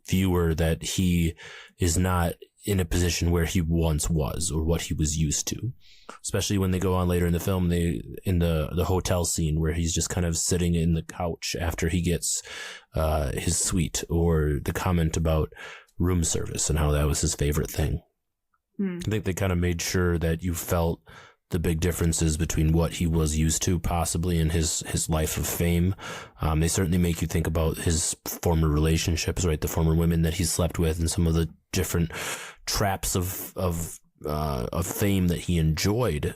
viewer that he is not in a position where he once was or what he was used to. Especially when they go on later in the film, in the hotel scene where he's just kind of sitting in the couch after he gets his suite, or the comment about room service and how that was his favorite thing. I think they kind of made sure that you felt the big differences between what he was used to possibly in his life of fame. They certainly make you think about his former relationships, right? The former women that he slept with and some of the different traps of fame that he enjoyed,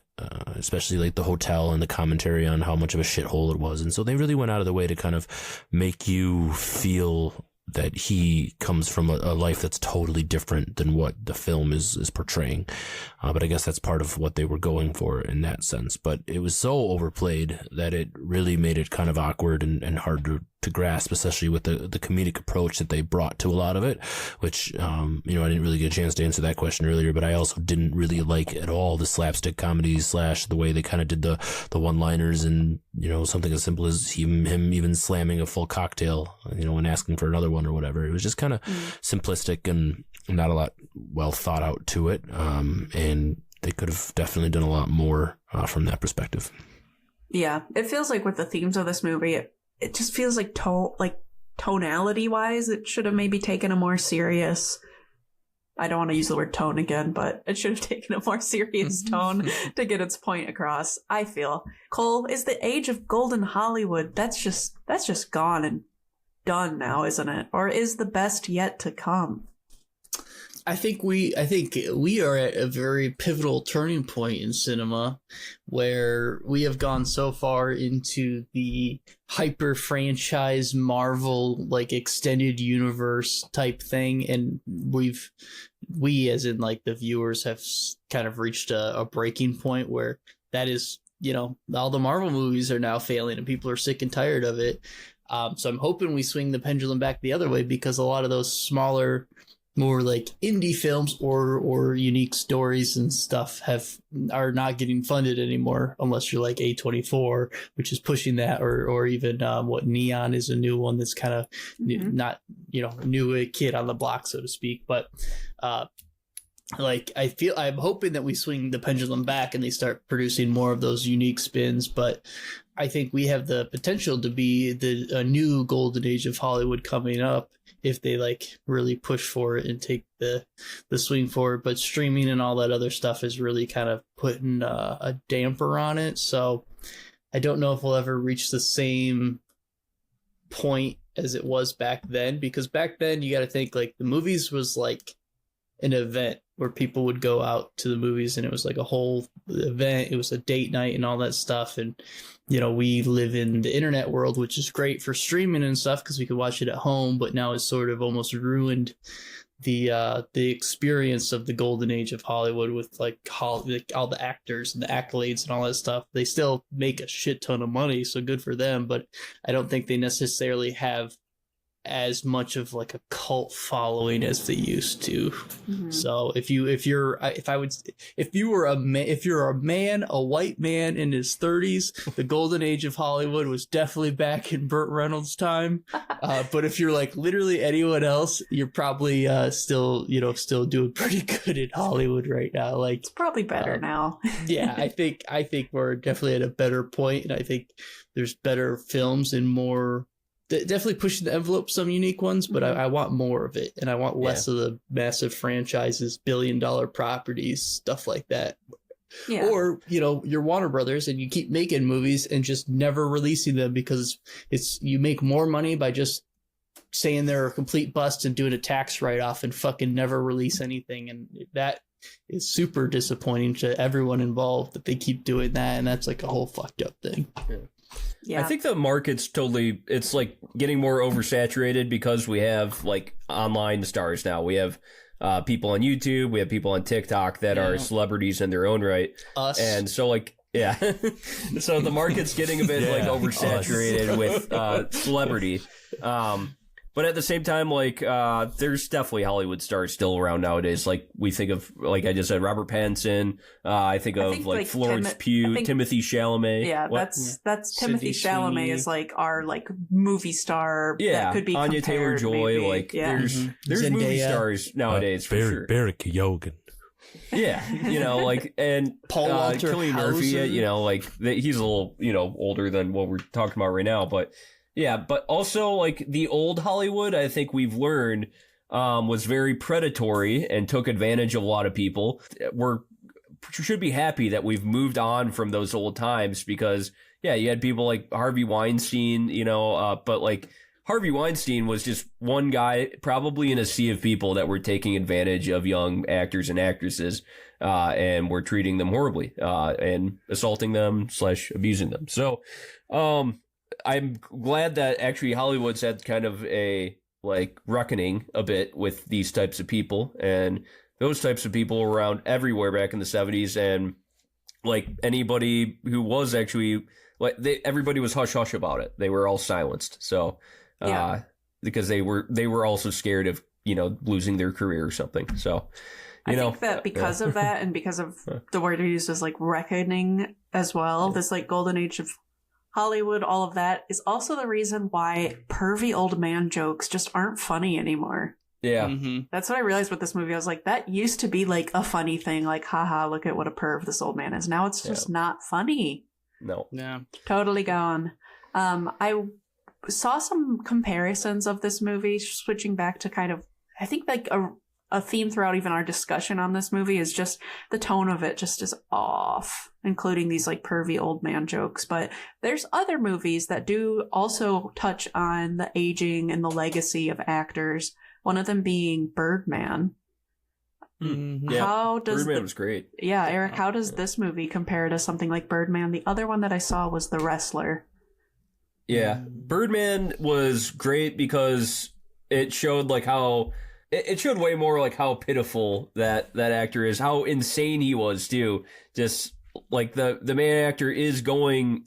especially like the hotel and the commentary on how much of a shithole it was. And so they really went out of the way to kind of make you feel that he comes from a life that's totally different than what the film is portraying. But I guess that's part of what they were going for in that sense. But it was so overplayed that it really made it kind of awkward and hard to grasp, especially with the comedic approach that they brought to a lot of it, which, I didn't really get a chance to answer that question earlier, but I also didn't really like at all the slapstick comedies / the way they kind of did the one-liners and, something as simple as him even slamming a full cocktail, and asking for another one or whatever. It was just kind of simplistic and not a lot well thought out to it. And they could have definitely done a lot more from that perspective. Yeah, it feels like with the themes of this movie, it just feels like tonality wise, it should have maybe taken a more serious. I don't want to use the word tone again, but it should have taken a more serious tone to get its point across. I feel. Cole, is the age of golden Hollywood, that's just gone and done now, isn't it? Or is the best yet to come? I think we are at a very pivotal turning point in cinema where we have gone so far into the hyper franchise Marvel like extended universe type thing, and we as in like the viewers have kind of reached a breaking point where that is, all the Marvel movies are now failing and people are sick and tired of it. So I'm hoping we swing the pendulum back the other way, because a lot of those smaller, more like indie films or unique stories and stuff are not getting funded anymore, unless you're like A24, which is pushing that, or even what Neon is a new one that's kind of not new kid on the block, so to speak. But I'm hoping that we swing the pendulum back and they start producing more of those unique spins. But I think we have the potential to be a new golden age of Hollywood coming up if they really push for it and take the swing forward. But streaming and all that other stuff is really kind of putting a damper on it. So I don't know if we'll ever reach the same point as it was back then, because back then you got to think the movies was like an event where people would go out to the movies, and it was like a whole event. It was a date night and all that stuff. And we live in the internet world, which is great for streaming and stuff because we could watch it at home, but now it's sort of almost ruined the experience of the golden age of Hollywood with all the actors and the accolades and all that stuff. They still make a shit ton of money, so good for them, but I don't think they necessarily have as much of a cult following as they used to. So if you're a white man in his 30s, the golden age of Hollywood was definitely back in Burt Reynolds' time. But if you're literally anyone else, you're probably still doing pretty good in Hollywood right now. It's probably better now. Yeah, I think we're definitely at a better point, and I think there's better films and more. Definitely pushing the envelope, some unique ones, but I want more of it, and I want less of the massive franchises, billion-dollar properties, stuff like that. Yeah. Or, you're Warner Brothers and you keep making movies and just never releasing them because you make more money by just saying they're a complete bust and doing a tax write-off and fucking never release anything. And that is super disappointing to everyone involved that they keep doing that, and that's a whole fucked up thing. Yeah. Yeah. I think the market's it's getting more oversaturated because we have online stars now. We have people on YouTube, we have people on TikTok that are celebrities in their own right. Us. And so so the market's getting a bit oversaturated with celebrity. But at the same time, there's definitely Hollywood stars still around nowadays. We think of, I just said, Robert Pattinson. I think Florence Pugh, Timothy Chalamet. Yeah, that's Timothy Chalamet is our movie star. Yeah, that could be Anya Taylor-Joy. There's movie stars nowadays for sure. Barry Keoghan. Yeah, and Paul Walter Cillian Murphy. He's a little older than what we're talking about right now, but. Yeah, but also, the old Hollywood, I think we've learned, was very predatory and took advantage of a lot of people. We're should be happy that we've moved on from those old times because, yeah, you had people like Harvey Weinstein, but like Harvey Weinstein was just one guy probably in a sea of people that were taking advantage of young actors and actresses and were treating them horribly and assaulting them / abusing them. So I'm glad that actually Hollywood's had kind of a like reckoning a bit with these types of people, and those types of people were around everywhere back in the 70s, and like anybody who was actually like everybody was hush hush about it. They were all silenced. So because they were also scared of losing their career or something. So I think that because of that and because of the word you used as like reckoning as well, this like golden age of Hollywood, all of that is also the reason why pervy old man jokes just aren't funny anymore. Yeah. Mm-hmm. That's what I realized with this movie. I was like, that used to be like a funny thing. Like, haha, look at what a perv this old man is. Now it's just not funny. No. Yeah. Totally gone. I saw some comparisons of this movie, switching back to kind of, I think like a theme throughout even our discussion on this movie is just the tone of it just is off, including these like pervy old man jokes. But there's other movies that do also touch on the aging and the legacy of actors. One of them being Birdman. Mm-hmm. Yeah, How does Birdman was great. Yeah, Eric, how does this movie compare to something like Birdman? The other one that I saw was The Wrestler. Yeah, Birdman was great because it showed like how it showed way more like how pitiful that actor is, how insane he was too. Just like the main actor is going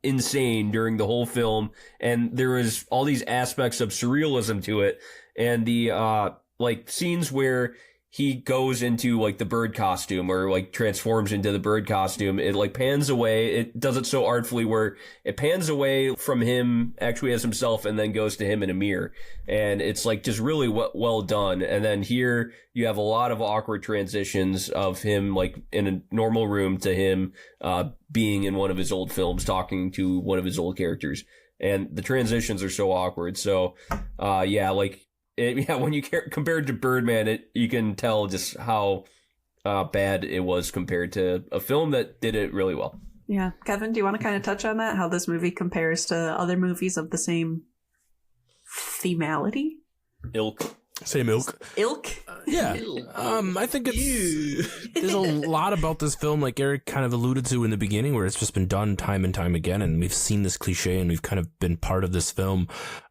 insane during the whole film, and there was all these aspects of surrealism to it, and the like scenes where he goes into like the bird costume or like transforms into the bird costume. It like pans away. It does it so artfully where it pans away from him actually as himself and then goes to him in a mirror. And it's like just really well done. And then here you have a lot of awkward transitions of him like in a normal room to him being in one of his old films, talking to one of his old characters. And the transitions are so awkward. So when you compare it to Birdman, you can tell just how bad it was compared to a film that did it really well. Yeah. Kevin, do you want to kind of touch on that? How this movie compares to other movies of the same themality? Same ilk. Yeah. I think there's a lot about this film, like Eric kind of alluded to in the beginning, where it's just been done time and time again, and we've seen this cliche and we've kind of been part of this film.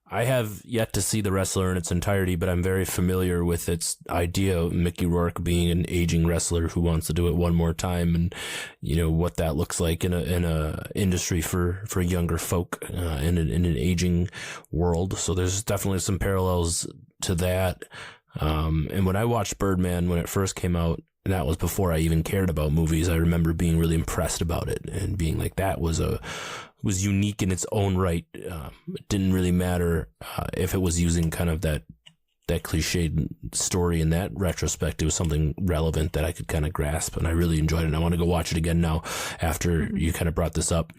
I have yet to see The Wrestler in its entirety, but I'm very familiar with its idea of Mickey Rourke being an aging wrestler who wants to do it one more time, and what that looks like in a industry for younger folk in an aging world. So there's definitely some parallels to that. And when I watched Birdman when it first came out, and that was before I even cared about movies, I remember being really impressed about it and being like, that was unique in its own right. It didn't really matter if it was using kind of that cliched story in that retrospect. It was something relevant that I could kind of grasp, and I really enjoyed it. And I want to go watch it again now after you kind of brought this up,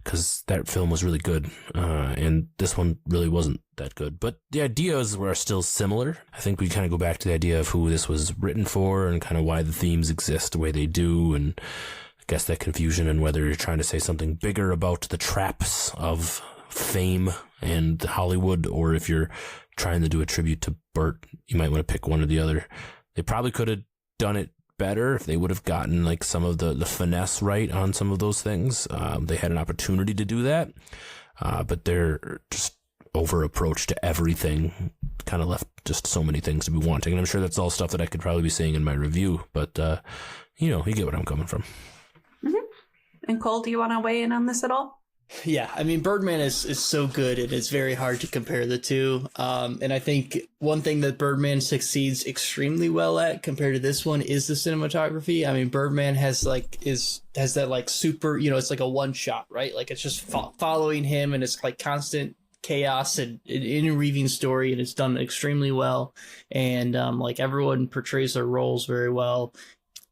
because that film was really good, and this one really wasn't that good. But the ideas were still similar. I think we kind of go back to the idea of who this was written for and kind of why the themes exist the way they do, and I guess that confusion and whether you're trying to say something bigger about the traps of fame and Hollywood, or if you're trying to do a tribute to Burt, you might want to pick one or the other. They probably could have done it better if they would have gotten like some of the finesse right on some of those things. They had an opportunity to do that, but they're just over approach to everything kind of left just so many things to be wanting. And I'm sure that's all stuff that I could probably be saying in my review, but you get what I'm coming from. And Cole, do you want to weigh in on this at all? Yeah, I mean, Birdman is so good, and it's very hard to compare the two. And I think one thing that Birdman succeeds extremely well at compared to this one is the cinematography. I mean, Birdman has that like super, it's like a one shot, right? Like it's just following him, and it's like constant chaos and an interweaving story, and it's done extremely well. And like everyone portrays their roles very well.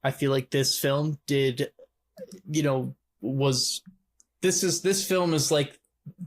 I feel like this film did, this film is like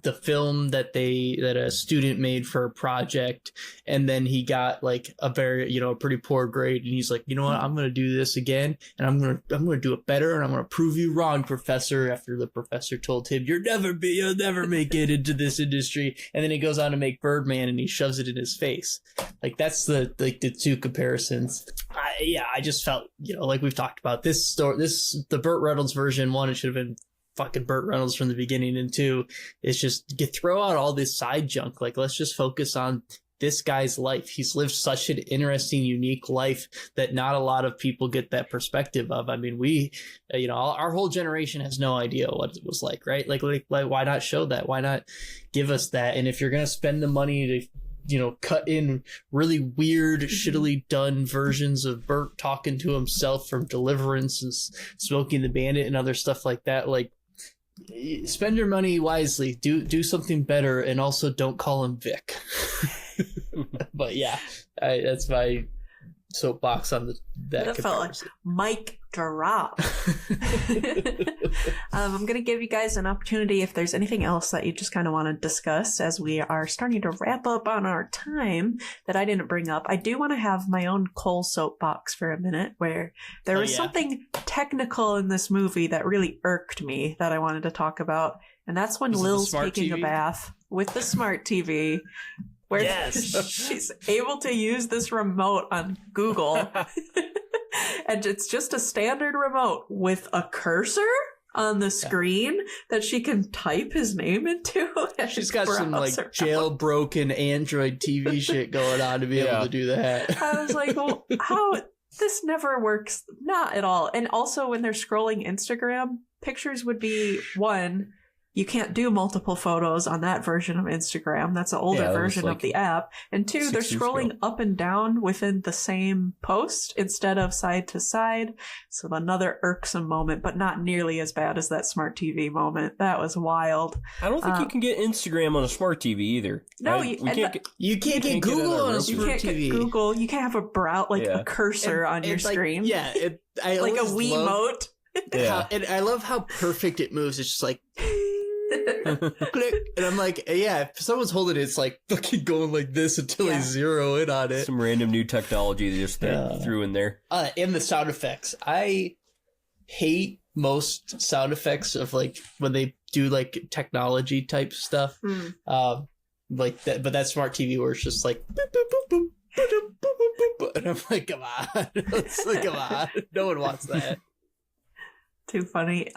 the film that a student made for a project, and then he got like a very, a pretty poor grade, and he's like, you know what, I'm gonna do this again, and I'm gonna do it better, and I'm gonna prove you wrong, professor. After the professor told him, you'll never make it into this industry, and then he goes on to make Birdman, and he shoves it in his face. Like, that's the two comparisons. I just felt, like we've talked about this the Burt Reynolds version. One, it should have been fucking Burt Reynolds from the beginning, and two, it's just throw out all this side junk. Like, let's just focus on this guy's life. He's lived such an interesting, unique life that not a lot of people get that perspective of. I mean, we, our whole generation has no idea what it was like, right? Like why not show that? Why not give us that? And if you're gonna spend the money to cut in really weird, shittily done versions of Burt talking to himself from Deliverance and Smokey and the Bandit and other stuff like that, like, spend your money wisely, do something better, and also don't call him Vic. But yeah, that's my soapbox on that felt like mic drop. I'm going to give you guys an opportunity if there's anything else that you just kind of want to discuss as we are starting to wrap up on our time that I didn't bring up. I do want to have my own Cole soapbox for a minute, where there was something technical in this movie that really irked me that I wanted to talk about. And that's when Lil's taking a bath with the smart TV, where she's able to use this remote on Google. And it's just a standard remote with a cursor on the screen that she can type his name into. She's got some like jailbroken Android TV shit going on to be able to do that. I was like, well, how? This never works. Not at all. And also when they're scrolling Instagram, pictures would be one, you can't do multiple photos on that version of Instagram. That's an older version of the app. And two, they're scrolling up and down within the same post instead of side to side. So another irksome moment, but not nearly as bad as that smart TV moment. That was wild. I don't think you can get Instagram on a smart TV either. No, right? you can't get Google on a smart TV. You can't get Google. You can't have a cursor on your screen. Yeah, I like a Wiimote. Yeah, and I love how perfect it moves. It's just like click, and I'm like, if someone's holding it, it's like fucking going like this until they zero in on it. Some random new technology they just threw in there. And the sound effects, I hate most sound effects of like when they do like technology type stuff, like that. But that smart TV where it's just like boop, boop, boop, boop, boop, boop, boop, boop, and I'm like, come on, no one wants that. Too funny.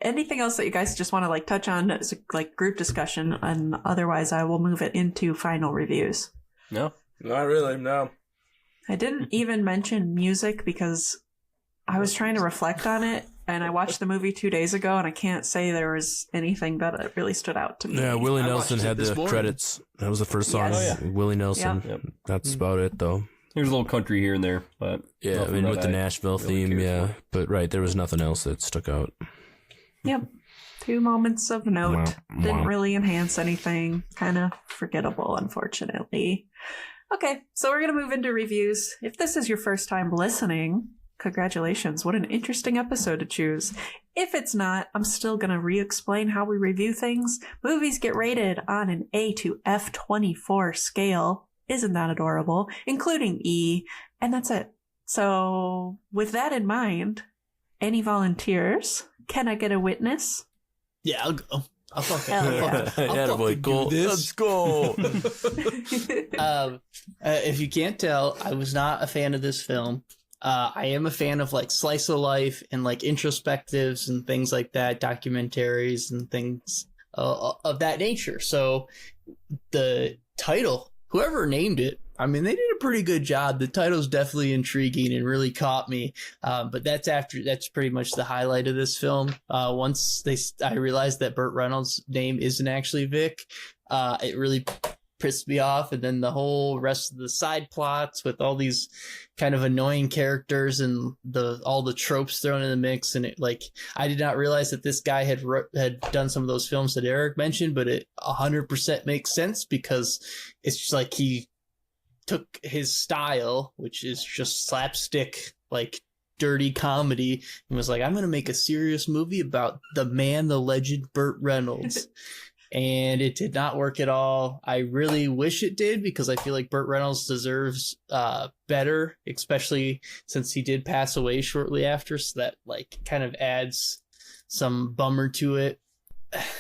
Anything else that you guys just want to like touch on as like group discussion, and otherwise I will move it into final reviews. No, not really. No, I didn't even mention music because I was trying to reflect on it, and I watched the movie 2 days ago, and I can't say there was anything that really stood out to me. Yeah, Willie Nelson had the credits. That was the first song. Yes. Willie Nelson. Yep. That's about it, though. There's a little country here and there, but yeah, I mean with the Nashville theme, but right, there was nothing else that stuck out. Yep, 2 moments of note. Didn't really enhance anything. Kind of forgettable, unfortunately. Okay, so we're gonna move into reviews. If this is your first time listening, congratulations! What an interesting episode to choose. If it's not, I'm still gonna re-explain how we review things. Movies get rated on an A to F24 scale. Isn't that adorable? Including E, and that's it. So, with that in mind, any volunteers? Can I get a witness? Yeah, I'll go. I'll fucking go. Let's go. If you can't tell, I was not a fan of this film. I am a fan of like slice of life and like introspectives and things like that, documentaries and things of that nature. So, the title, whoever named it, I mean, they did a pretty good job. The title's definitely intriguing and really caught me. But that's pretty much the highlight of this film. Once I realized that Burt Reynolds' name isn't actually Vic, it really pissed me off. And then the whole rest of the side plots with all these kind of annoying characters and all the tropes thrown in the mix. And I did not realize that this guy had done some of those films that Eric mentioned, but it 100% makes sense because it's just like he took his style, which is just slapstick, like dirty comedy, and was like, I'm going to make a serious movie about the man, the legend, Burt Reynolds. and it did not work at all. I really wish it did, because I feel like Burt Reynolds deserves better, especially since he did pass away shortly after, so that like kind of adds some bummer to it.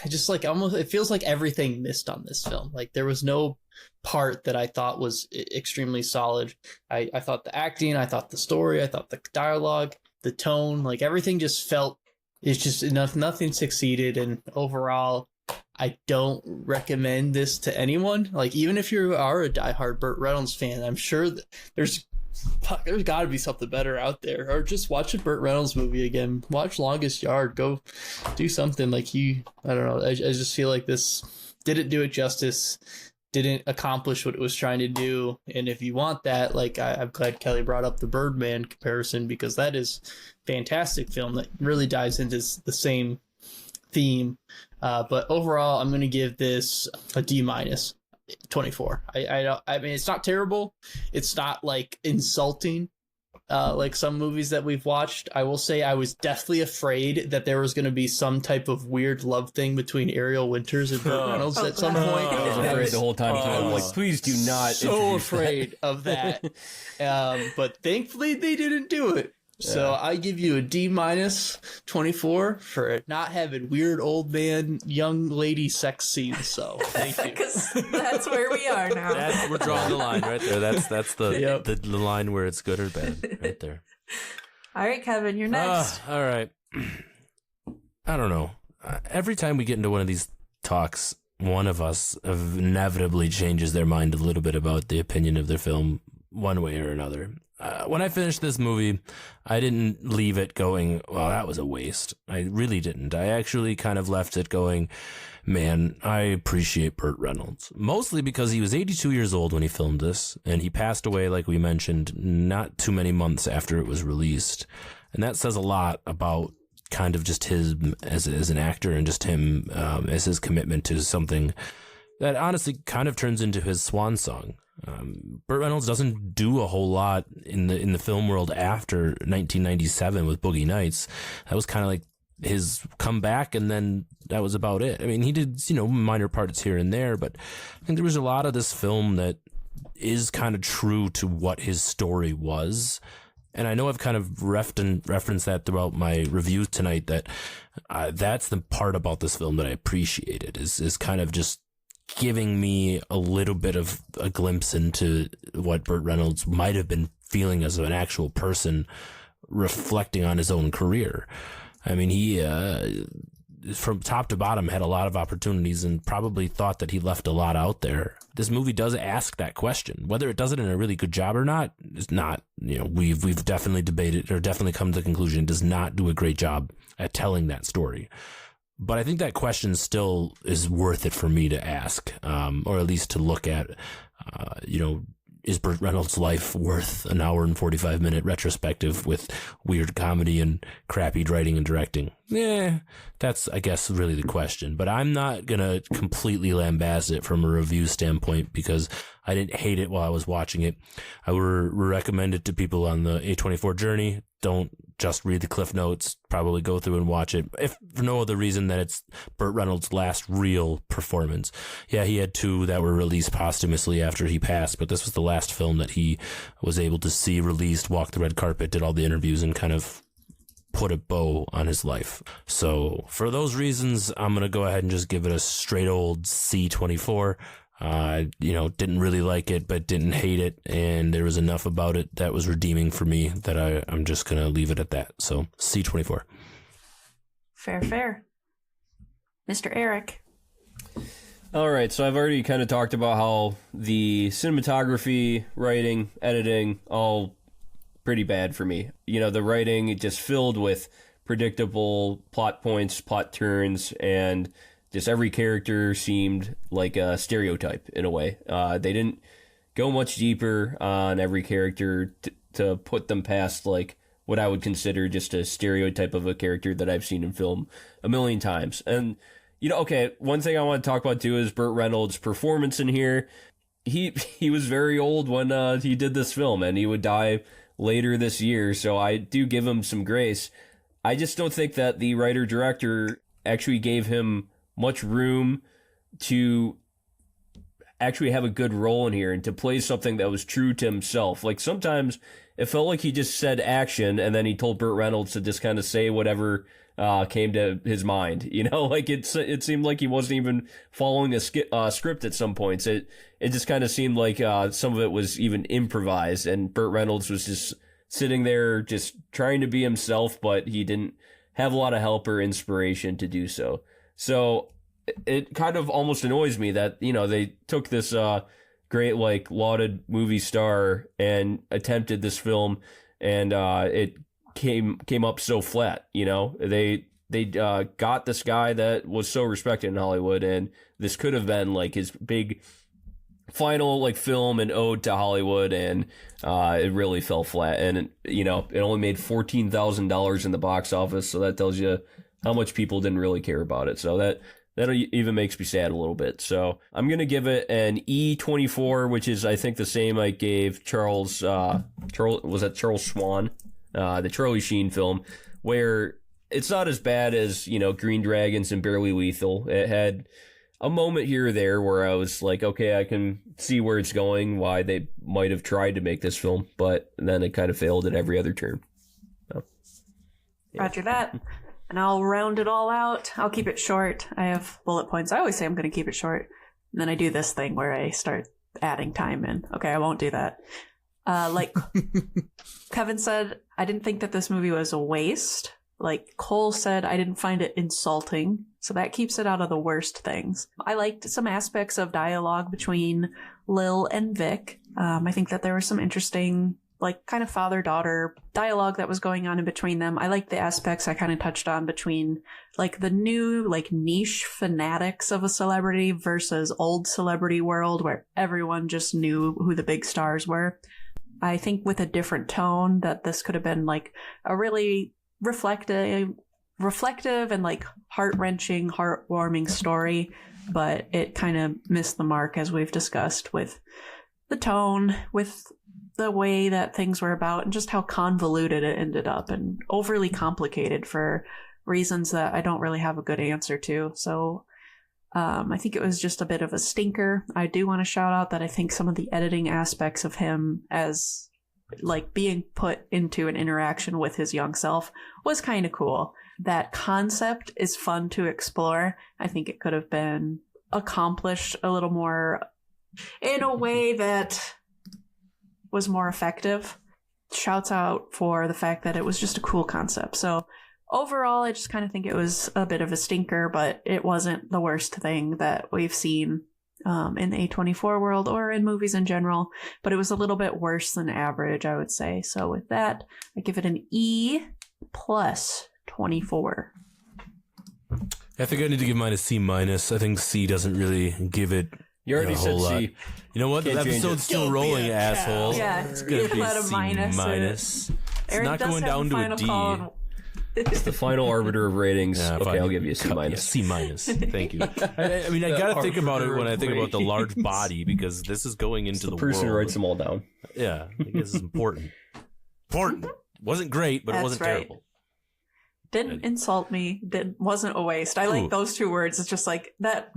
Just like almost, it feels like everything missed on this film. Like there was no part that I thought was extremely solid. I thought the acting, I thought the story, I thought the dialogue, the tone, like everything just felt, it's just enough, nothing succeeded. And overall, I don't recommend this to anyone. Like even if you are a diehard Burt Reynolds fan, I'm sure that there's got to be something better out there. Or just watch a Burt Reynolds movie again. Watch Longest Yard. Go do something like I don't know. I just feel like this didn't do it justice. Didn't accomplish what it was trying to do. And if you want that, like I'm glad Kelly brought up the Birdman comparison, because that is a fantastic film that really dives into the same theme. But overall, I'm going to give this a D minus. 24. I mean, it's not terrible. It's not like insulting, like some movies that we've watched. I will say I was deathly afraid that there was going to be some type of weird love thing between Ariel Winters and Burt Reynolds at some point. I was afraid the whole time. I'm like, please do not. So afraid of that. But thankfully they didn't do it. So I give you a D minus 24 for not having weird old man, young lady sex scenes. So thank you. Because that's where we are now. We're drawing the line right there. That's the line where it's good or bad right there. All right, Kevin, you're next. All right. I don't know. Every time we get into one of these talks, one of us inevitably changes their mind a little bit about the opinion of their film one way or another. When I finished this movie, I didn't leave it going, well, that was a waste. I really didn't. I actually kind of left it going, man, I appreciate Burt Reynolds. Mostly because he was 82 years old when he filmed this, and he passed away, like we mentioned, not too many months after it was released. And that says a lot about kind of just his as an actor, and just him as his commitment to something that honestly kind of turns into his swan song. Burt Reynolds doesn't do a whole lot in the film world after 1997 with Boogie Nights. That was kind of like his comeback, and then that was about it. I mean, he did, minor parts here and there, but I think there was a lot of this film that is kind of true to what his story was. And I know I've kind of referenced that throughout my review tonight, that that's the part about this film that I appreciated, is kind of just giving me a little bit of a glimpse into what Burt Reynolds might have been feeling as an actual person, reflecting on his own career. I mean, he, from top to bottom, had a lot of opportunities and probably thought that he left a lot out there. This movie does ask that question. Whether it does it in a really good job or not is not, we've definitely debated, or definitely come to the conclusion it does not do a great job at telling that story. But I think that question still is worth it for me to ask, or at least to look at. Is Burt Reynolds' life worth an hour and 45-minute retrospective with weird comedy and crappy writing and directing? That's, I guess, really the question. But I'm not going to completely lambaste it from a review standpoint, because I didn't hate it while I was watching it. I would recommend it to people on the A24 journey. Don't just read the Cliff Notes. Probably go through and watch it, if for no other reason than it's Burt Reynolds' last real performance. Yeah, he had 2 that were released posthumously after he passed, but this was the last film that he was able to see released, walk the red carpet, did all the interviews, and kind of put a bow on his life. So for those reasons, I'm going to go ahead and just give it a straight old C24. Didn't really like it, but didn't hate it. And there was enough about it that was redeeming for me that I'm just going to leave it at that. So C24. Fair. Mr. Eric. All right. So I've already kind of talked about how the cinematography, writing, editing, all pretty bad for me. The writing just filled with predictable plot points, plot turns, and just every character seemed like a stereotype in a way. They didn't go much deeper on every character to put them past like what I would consider just a stereotype of a character that I've seen in film a million times. And, okay, one thing I want to talk about too is Burt Reynolds' performance in here. He was very old when he did this film, and he would die later this year, so I do give him some grace. I just don't think that the writer-director actually gave him much room to actually have a good role in here and to play something that was true to himself. Like sometimes it felt like he just said action and then he told Burt Reynolds to just kind of say whatever came to his mind, you know, like it seemed like he wasn't even following a script at some points. It just kind of seemed like some of it was even improvised, and Burt Reynolds was just sitting there just trying to be himself, but he didn't have a lot of help or inspiration to do so. So it kind of almost annoys me that, you know, they took this great, like, lauded movie star and attempted this film, and it came up so flat. You know, they got this guy that was so respected in Hollywood, and this could have been like his big final like film and ode to Hollywood, and it really fell flat. And you know, it only made $14,000 in the box office, so that tells you how much people didn't really care about it. So that even makes me sad a little bit. So I'm going to give it an E24, which is, I think, the same I gave Charles Swan, the Charlie Sheen film, where it's not as bad as, you know, Green Dragons and Barely Lethal. It had a moment here or there where I was like, okay, I can see where it's going, why they might have tried to make this film, but then it kind of failed at every other turn. So, yeah. Roger that. And I'll round it all out. I'll keep it short. I have bullet points. I always say I'm going to keep it short. And then I do this thing where I start adding time in. Okay, I won't do that. Like Kevin said, I didn't think that this movie was a waste. Like Cole said, I didn't find it insulting. So that keeps it out of the worst things. I liked some aspects of dialogue between Lil and Vic. I think that there was some interesting, like, kind of father-daughter dialogue that was going on in between them. I like the aspects I kind of touched on between, like, the new, like, niche fanatics of a celebrity versus old celebrity world where everyone just knew who the big stars were. I think with a different tone that this could have been, like, a really reflective and, like, heart-wrenching, heartwarming story, but it kind of missed the mark, as we've discussed, with the tone, with the way that things were about, and just how convoluted it ended up and overly complicated for reasons that I don't really have a good answer to. So I think it was just a bit of a stinker. I do want to shout out that I think some of the editing aspects of him as like being put into an interaction with his young self was kind of cool. That concept is fun to explore. I think it could have been accomplished a little more in a way that was more effective. Shouts out for the fact that it was just a cool concept. So overall, I just kind of think it was a bit of a stinker, but it wasn't the worst thing that we've seen in the A24 world or in movies in general, but it was a little bit worse than average, I would say. So with that, I give it an E plus 24. I think I need to give mine a C minus. I think C doesn't really give it. You already said C. Lot. You know what? The episode's still rolling, asshole. Yeah, it's gonna be a C minus. It's not going down to a D. It's the final arbiter of ratings. Yeah, okay, I'll give you a C minus. C minus. Thank you. I mean, I gotta think about it when I think about the large body, because this is going into the person world. Who writes them all down. Yeah, I guess it's important. Wasn't great, but it wasn't terrible. Didn't insult me. Wasn't a waste. I like those two words. It's just like that.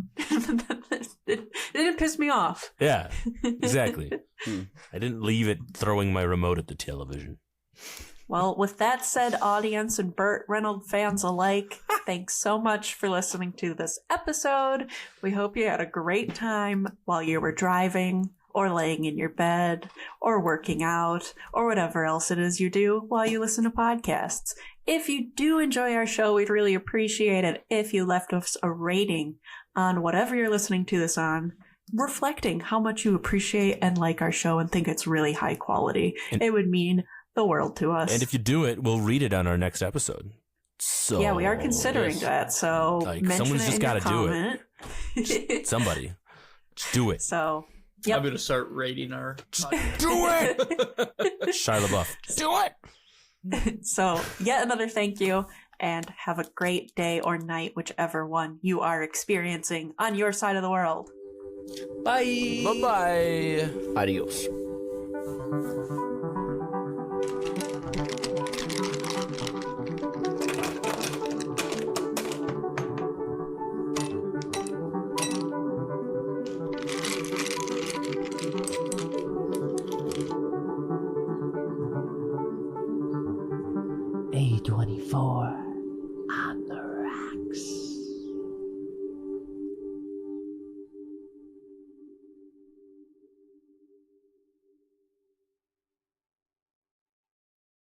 It didn't piss me off. Yeah, exactly. I didn't leave it throwing my remote at the television. Well, with that said, audience and Burt Reynolds fans alike, thanks so much for listening to this episode. We hope you had a great time while you were driving, or laying in your bed, or working out, or whatever else it is you do while you listen to podcasts. If you do enjoy our show, we'd really appreciate it if you left us a rating on whatever you're listening to this on, reflecting how much you appreciate and like our show and think it's really high quality. It would mean the world to us. And if you do it, we'll read it on our next episode. So yeah, we are considering that. So like, someone's just got to do it. Somebody, just do it. So yep. I'm going to start rating our podcast. Do it! Shia LaBeouf. Do it! So yet another thank you, and have a great day or night, whichever one you are experiencing on your side of the world. Bye! Bye-bye! Adios.